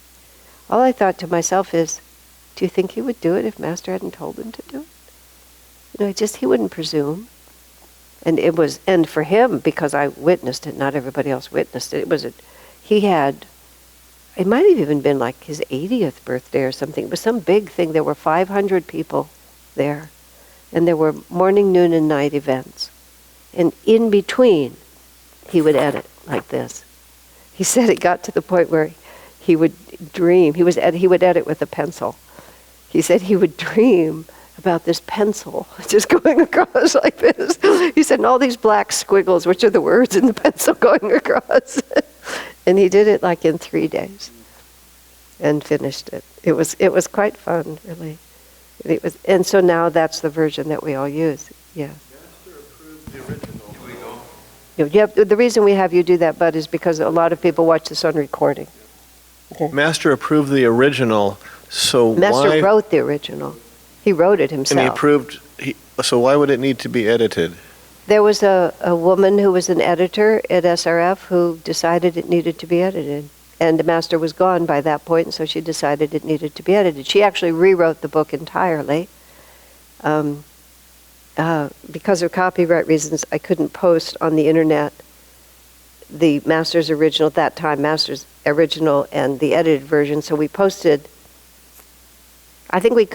All I thought to myself is, do you think he would do it if Master hadn't told him to do it? He wouldn't presume. And for him, because I witnessed it, not everybody else witnessed it, it might have even been like his 80th birthday or something. It was some big thing. There were 500 people there. And there were morning, noon, and night events. And in between, he would edit like this. He said it got to the point where he would dream. He would edit with a pencil. He said he would dream about this pencil just going across like this. He said, and all these black squiggles, which are the words in the pencil going across. And he did it like in 3 days and finished it. It was quite fun, really. And so now that's the version that we all use. Yeah. Master approved the original. The reason we have you do that, Bud, is because a lot of people watch this on recording. Okay. Master approved the original, so Master why... wrote the original. He wrote it himself. And he approved... So why would it need to be edited? There was a woman who was an editor at SRF who decided it needed to be edited. And the Master was gone by that point, and so she decided it needed to be edited. She actually rewrote the book entirely. Because of copyright reasons, I couldn't post on the internet the Master's original, at that time, Master's original and the edited version. So we posted, I think we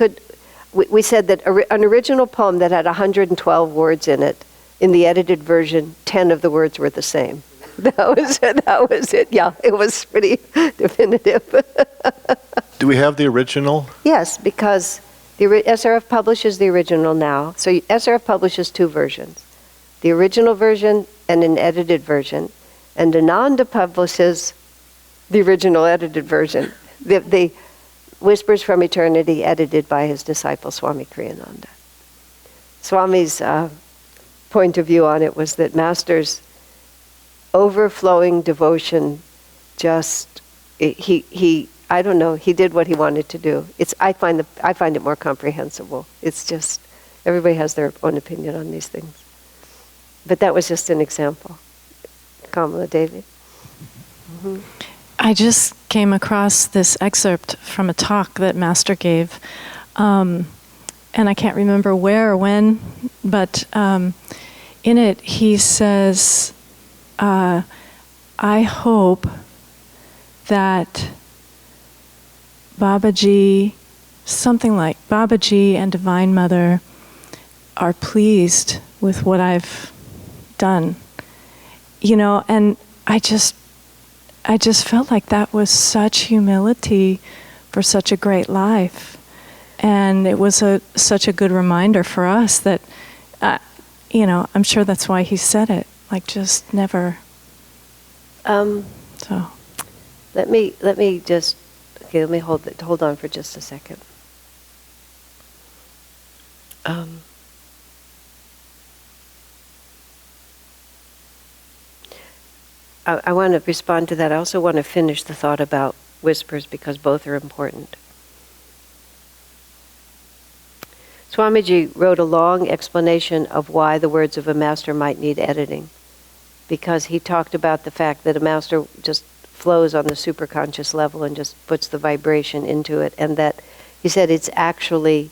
said that an original poem that had 112 words in it, in the edited version, 10 of the words were the same. That was it. Yeah, it was pretty definitive. Do we have the original? Yes, because the SRF publishes the original now. So SRF publishes 2 versions, the original version and an edited version. And Ananda publishes the original edited version, the Whispers from Eternity, edited by his disciple Swami Kriyananda. Swami's point of view on it was that Master's overflowing devotion I don't know, he did what he wanted to do. I find it more comprehensible. It's just, everybody has their own opinion on these things. But that was just an example. Kamala, David? Mm-hmm. I just came across this excerpt from a talk that Master gave, and I can't remember where or when, but in it he says, I hope that Babaji, something like Babaji and Divine Mother are pleased with what I've done. And I just felt like that was such humility for such a great life. And it was such a good reminder for us that, I'm sure that's why he said it, like just never. So. Let me just, let me hold on for just a second. I want to respond to that. I also want to finish the thought about whispers because both are important. Swamiji wrote a long explanation of why the words of a master might need editing, because he talked about the fact that a master just flows on the superconscious level and just puts the vibration into it, and that he said it's actually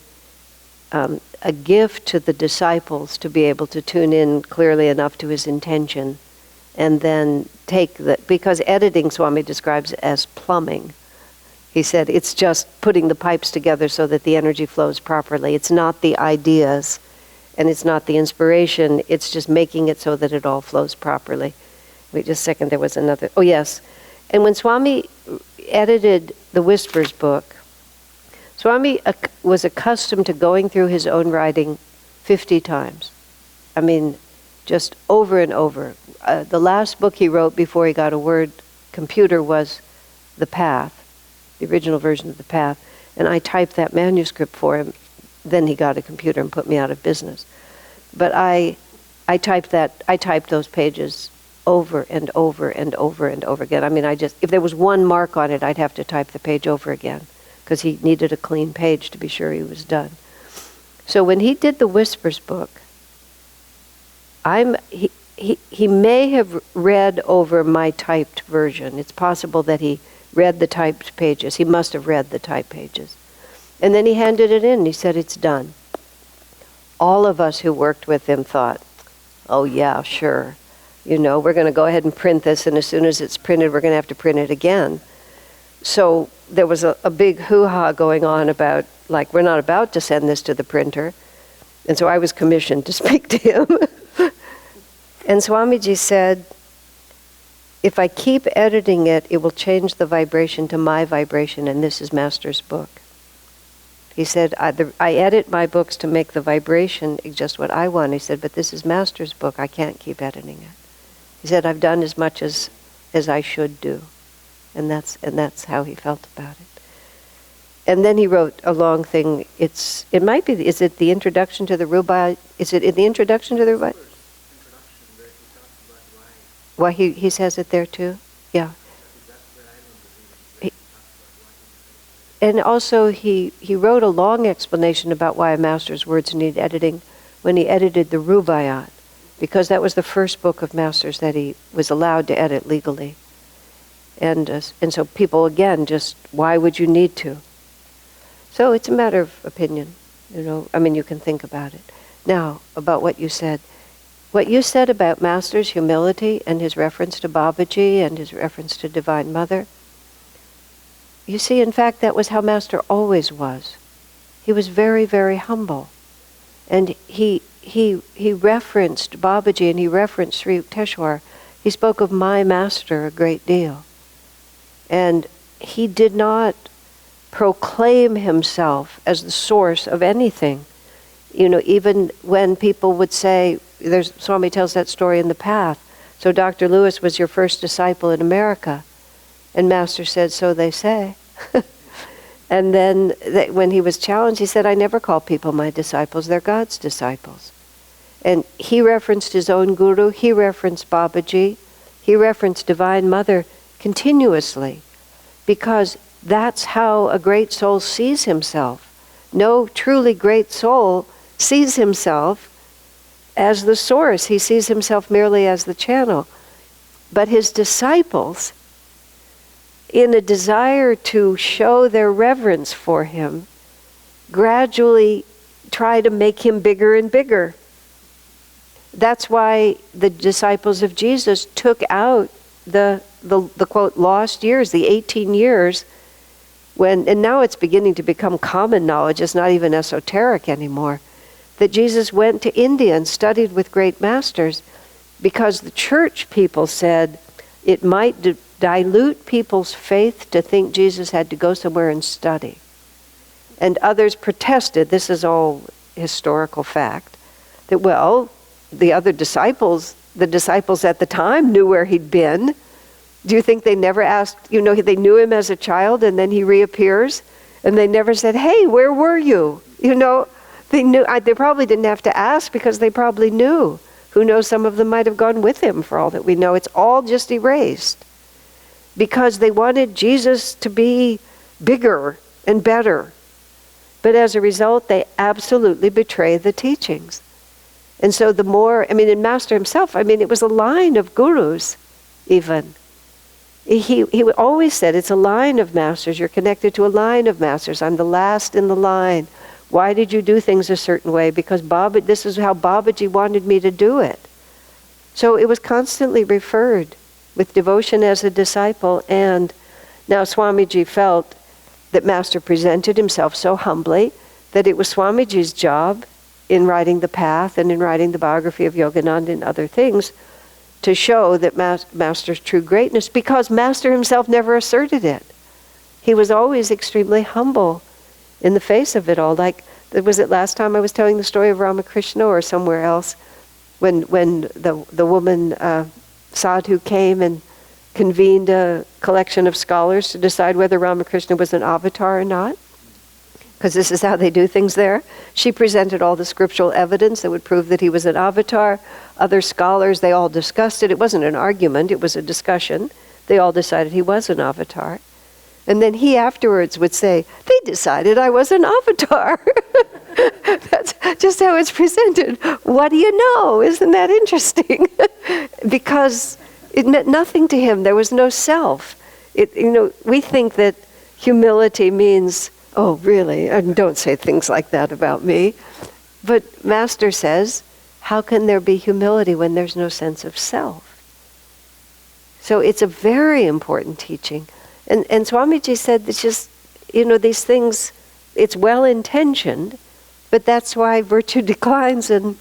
a gift to the disciples to be able to tune in clearly enough to his intention and then take because editing Swami describes as plumbing. He said it's just putting the pipes together so that the energy flows properly. It's not the ideas and it's not the inspiration, it's just making it so that it all flows properly. Wait just a second, there was another. Oh, yes. And when Swami edited the Whispers book, Swami was accustomed to going through his own writing 50 times. I mean, just over and over. The last book he wrote before he got a word computer was The Path, the original version of The Path. And I typed that manuscript for him. Then he got a computer and put me out of business. But I typed those pages over and over and over and over again. I mean, if there was one mark on it, I'd have to type the page over again, because he needed a clean page to be sure he was done. So when he did the Whispers book, he may have read over my typed version. It's possible that he read the typed pages. He must have read the typed pages. And then he handed it in and he said, it's done. All of us who worked with him thought, oh yeah, sure. You know, we're going to go ahead and print this, and as soon as it's printed, we're going to have to print it again. So there was a big hoo-ha going on about, like, we're not about to send this to the printer. And so I was commissioned to speak to him. And Swamiji said, if I keep editing it, it will change the vibration to my vibration, and this is Master's book. He said, I edit my books to make the vibration just what I want. He said, but this is Master's book. I can't keep editing it. He said, I've done as much as I should do. And that's how he felt about it. And then he wrote a long thing. Is it the introduction to the Rubai? Is it in the introduction to the Rubai? Well, he says it there too? Yeah. And also he wrote a long explanation about why a master's words need editing when he edited the Rubaiyat, because that was the first book of Master's that he was allowed to edit legally. And so people, again, just, why would you need to? So it's a matter of opinion, you know. I mean, you can think about it. Now, about what you said. What you said about Master's humility and his reference to Babaji and his reference to Divine Mother, you see, in fact, that was how Master always was. He was very, very humble. And he referenced Babaji and he referenced Sri Yukteswar. He spoke of my Master a great deal. And he did not proclaim himself as the source of anything. You know, even when people would say, Swami tells that story in The Path, so Dr. Lewis was your first disciple in America. And Master said, so they say. And then when he was challenged, he said, I never call people my disciples, they're God's disciples. And he referenced his own guru, he referenced Babaji, he referenced Divine Mother continuously, because that's how a great soul sees himself. No truly great soul sees himself as the source. He sees himself merely as the channel. But his disciples, in a desire to show their reverence for him, gradually try to make him bigger and bigger. That's why the disciples of Jesus took out the quote, lost years, the 18 years, and now it's beginning to become common knowledge, it's not even esoteric anymore, that Jesus went to India and studied with great masters because the church people said it might dilute people's faith to think Jesus had to go somewhere and study. And others protested, this is all historical fact, that, well, the disciples at the time knew where he'd been. Do you think they never asked, you know, they knew him as a child and then he reappears and they never said, hey, where were you? You know, they knew, they probably didn't have to ask because they probably knew. Who knows, some of them might have gone with him for all that we know. It's all just erased because they wanted Jesus to be bigger and better. But as a result, they absolutely betray the teachings. And so the more, I mean, in Master himself, I mean, it was a line of gurus even. He always said, it's a line of masters. You're connected to a line of masters. I'm the last in the line. Why did you do things a certain way? Because this is how Babaji wanted me to do it. So it was constantly referred with devotion as a disciple. And now Swamiji felt that Master presented himself so humbly that it was Swamiji's job in writing The Path and in writing the biography of Yogananda and other things to show that Master's true greatness, because Master himself never asserted it. He was always extremely humble in the face of it all. Like, was it last time I was telling the story of Ramakrishna or somewhere else, when the woman sadhu came and convened a collection of scholars to decide whether Ramakrishna was an avatar or not? Because this is how they do things there. She presented all the scriptural evidence that would prove that he was an avatar. Other scholars, they all discussed it. It wasn't an argument, it was a discussion. They all decided he was an avatar. And then he afterwards would say, they decided I was an avatar. That's just how it's presented. What do you know? Isn't that interesting? Because it meant nothing to him. There was no self. We think that humility means, oh, really? And don't say things like that about me. But Master says, how can there be humility when there's no sense of self? So it's a very important teaching. And Swamiji said, it's just, these things, it's well-intentioned, but that's why virtue declines and,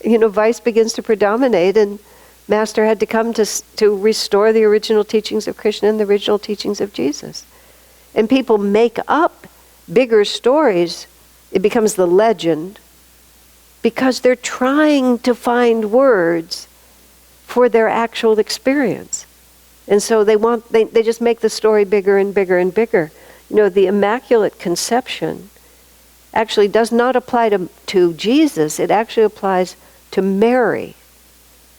vice begins to predominate, and Master had to come to restore the original teachings of Krishna and the original teachings of Jesus. And people make up bigger stories. It becomes the legend because they're trying to find words for their actual experience. And so they just make the story bigger and bigger and bigger. The Immaculate Conception actually does not apply to Jesus. It actually applies to Mary.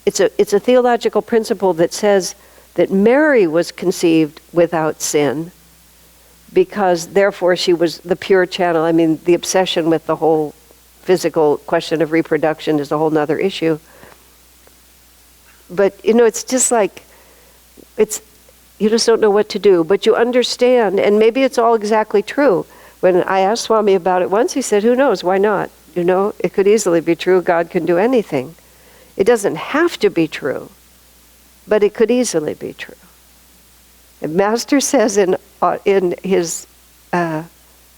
It's a theological principle that says that Mary was conceived without sin, because therefore she was the pure channel. I mean, the obsession with the whole physical question of reproduction is a whole nother issue. But, it's just like, you just don't know what to do, but you understand, and maybe it's all exactly true. When I asked Swami about it once, he said, who knows, why not? It could easily be true, God can do anything. It doesn't have to be true, but it could easily be true. And Master says in his,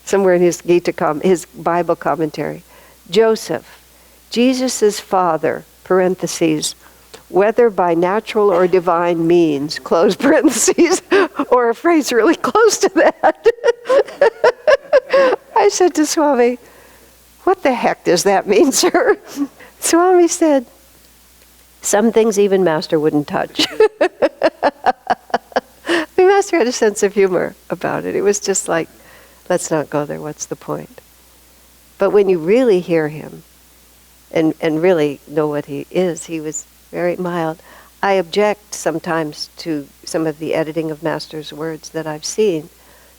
somewhere in his his Bible commentary, Joseph, Jesus' father, parentheses, whether by natural or divine means, close parentheses, or a phrase really close to that. I said to Swami, what the heck does that mean, sir? Swami said, some things even Master wouldn't touch. Master had a sense of humor about it. It was just like, let's not go there, what's the point? But when you really hear him and really know what he is, he was very mild. I object sometimes to some of the editing of Master's words that I've seen,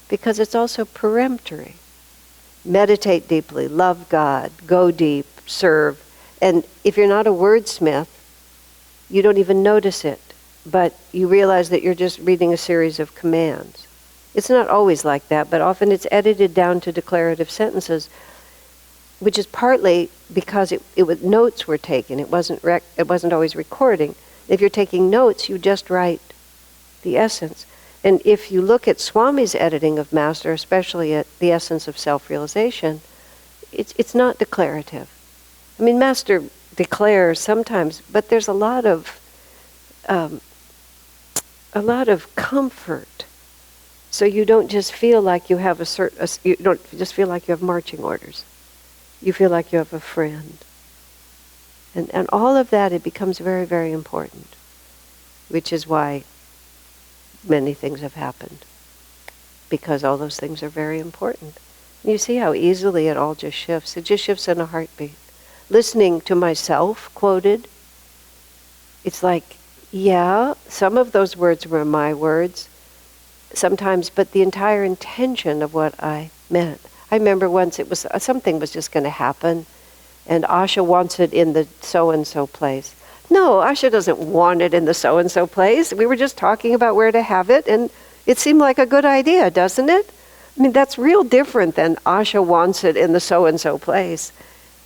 because it's also peremptory. Meditate deeply, love God, go deep, serve. And if you're not a wordsmith, you don't even notice it, but you realize that you're just reading a series of commands. It's not always like that, but often it's edited down to declarative sentences, which is partly because notes were taken. It wasn't always recording. If you're taking notes, you just write the essence. And if you look at Swami's editing of Master, especially at the essence of self-realization, it's not declarative. I mean, Master declares sometimes, but there's a lot of comfort. So you don't just feel like you have you don't just feel like you have marching orders. You feel like you have a friend. And all of that, it becomes very, very important, which is why many things have happened, because all those things are very important. And you see how easily it all just shifts. It just shifts in a heartbeat. Listening to myself quoted, it's like, yeah, some of those words were my words sometimes, but the entire intention of what I meant. I remember once it was something was just going to happen, and Asha wants it in the so-and-so place. No, Asha doesn't want it in the so-and-so place. We were just talking about where to have it, and it seemed like a good idea, doesn't it? I mean, that's real different than Asha wants it in the so-and-so place.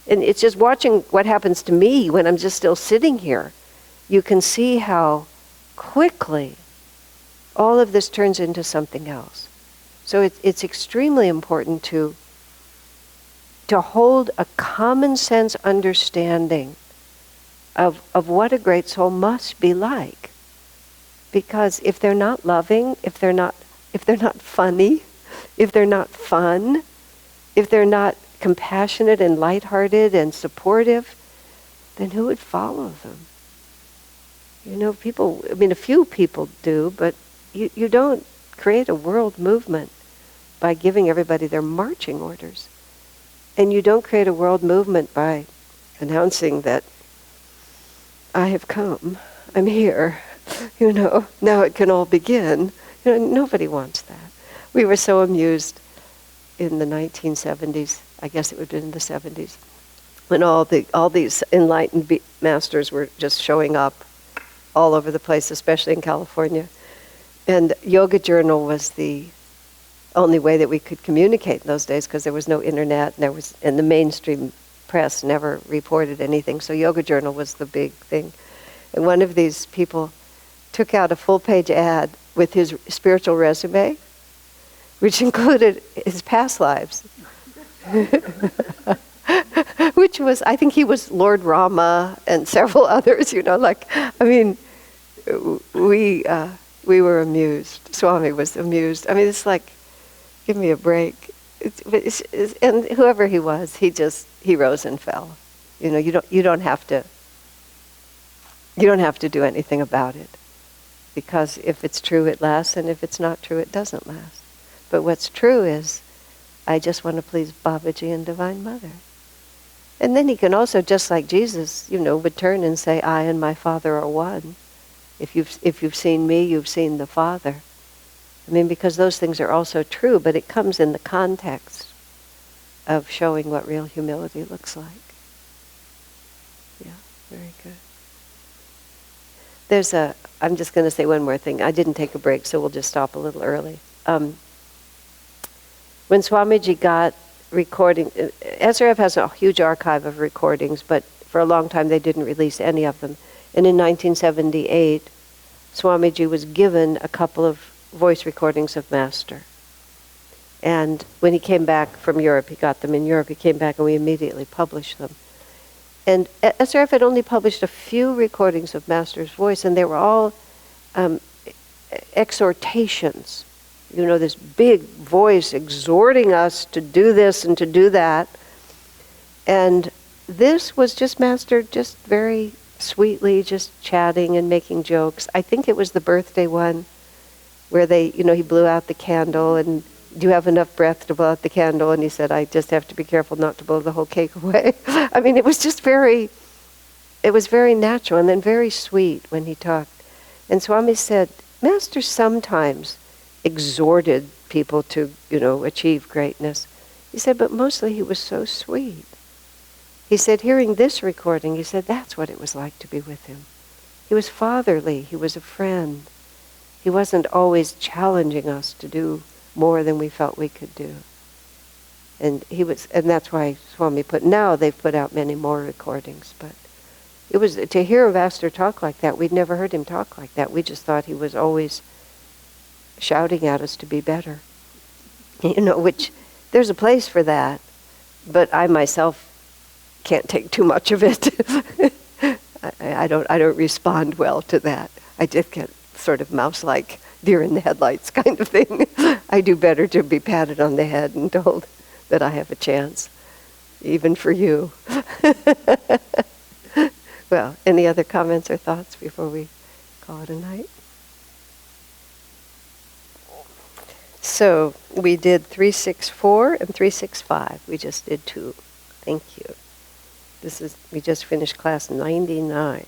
And it's just watching what happens to me when I'm just still sitting here. You can see how quickly all of this turns into something else. So it's extremely important to hold a common sense understanding of what a great soul must be like. Because if they're not loving, if they're not funny, if they're not fun, if they're not compassionate and lighthearted and supportive, then who would follow them? You know, people, I mean, a few people do, but you don't create a world movement by giving everybody their marching orders. And you don't create a world movement by announcing that I have come, I'm here, you know, now it can all begin. You know, nobody wants that. We were so amused in the 1970s, I guess it would have been the 70s, when all these enlightened masters were just showing up all over the place, especially in California. And Yoga Journal was the only way that we could communicate in those days, because there was no internet, and the mainstream press never reported anything. So Yoga Journal was the big thing. And one of these people took out a full-page ad with his spiritual resume, which included his past lives. Which was, I think he was Lord Rama and several others, you know, like, I mean, we were amused. Swami was amused. I mean, it's like, give me a break. And whoever he was, he rose and fell. You know, you don't have to do anything about it. Because if it's true, it lasts, and if it's not true, it doesn't last. But what's true is, I just want to please Babaji and Divine Mother. And then he can also, just like Jesus, you know, would turn and say, I and my Father are one. If you've seen me, you've seen the Father. I mean, because those things are also true, but it comes in the context of showing what real humility looks like. Yeah, very good. I'm just going to say one more thing. I didn't take a break, so we'll just stop a little early. When Swamiji got recording, SRF has a huge archive of recordings, but for a long time they didn't release any of them. And in 1978, Swamiji was given a couple of voice recordings of Master. And when he came back from Europe, he got them in Europe, he came back and we immediately published them. And SRF had only published a few recordings of Master's voice, and they were all exhortations. You know, this big voice exhorting us to do this and to do that. And this was just Master just very sweetly just chatting and making jokes. I think it was the birthday one where he blew out the candle, and do you have enough breath to blow out the candle? And he said, I just have to be careful not to blow the whole cake away. I mean, it was very natural and then very sweet when he talked. And Swami said, Master sometimes exhorted people to, achieve greatness. He said, but mostly he was so sweet. He said, hearing this recording, he said, that's what it was like to be with him. He was fatherly. He was a friend. He wasn't always challenging us to do more than we felt we could do. And that's why Swami now they've put out many more recordings, but it was, to hear a Master talk like that, we'd never heard him talk like that. We just thought he was always shouting at us to be better. Which, there's a place for that, but I myself can't take too much of it. I don't respond well to that. I just get sort of mouse-like, deer in the headlights kind of thing. I do better to be patted on the head and told that I have a chance, even for you. Well, any other comments or thoughts before we call it a night? So we did 364 and 365. We just did 2. Thank you. We just finished class 99.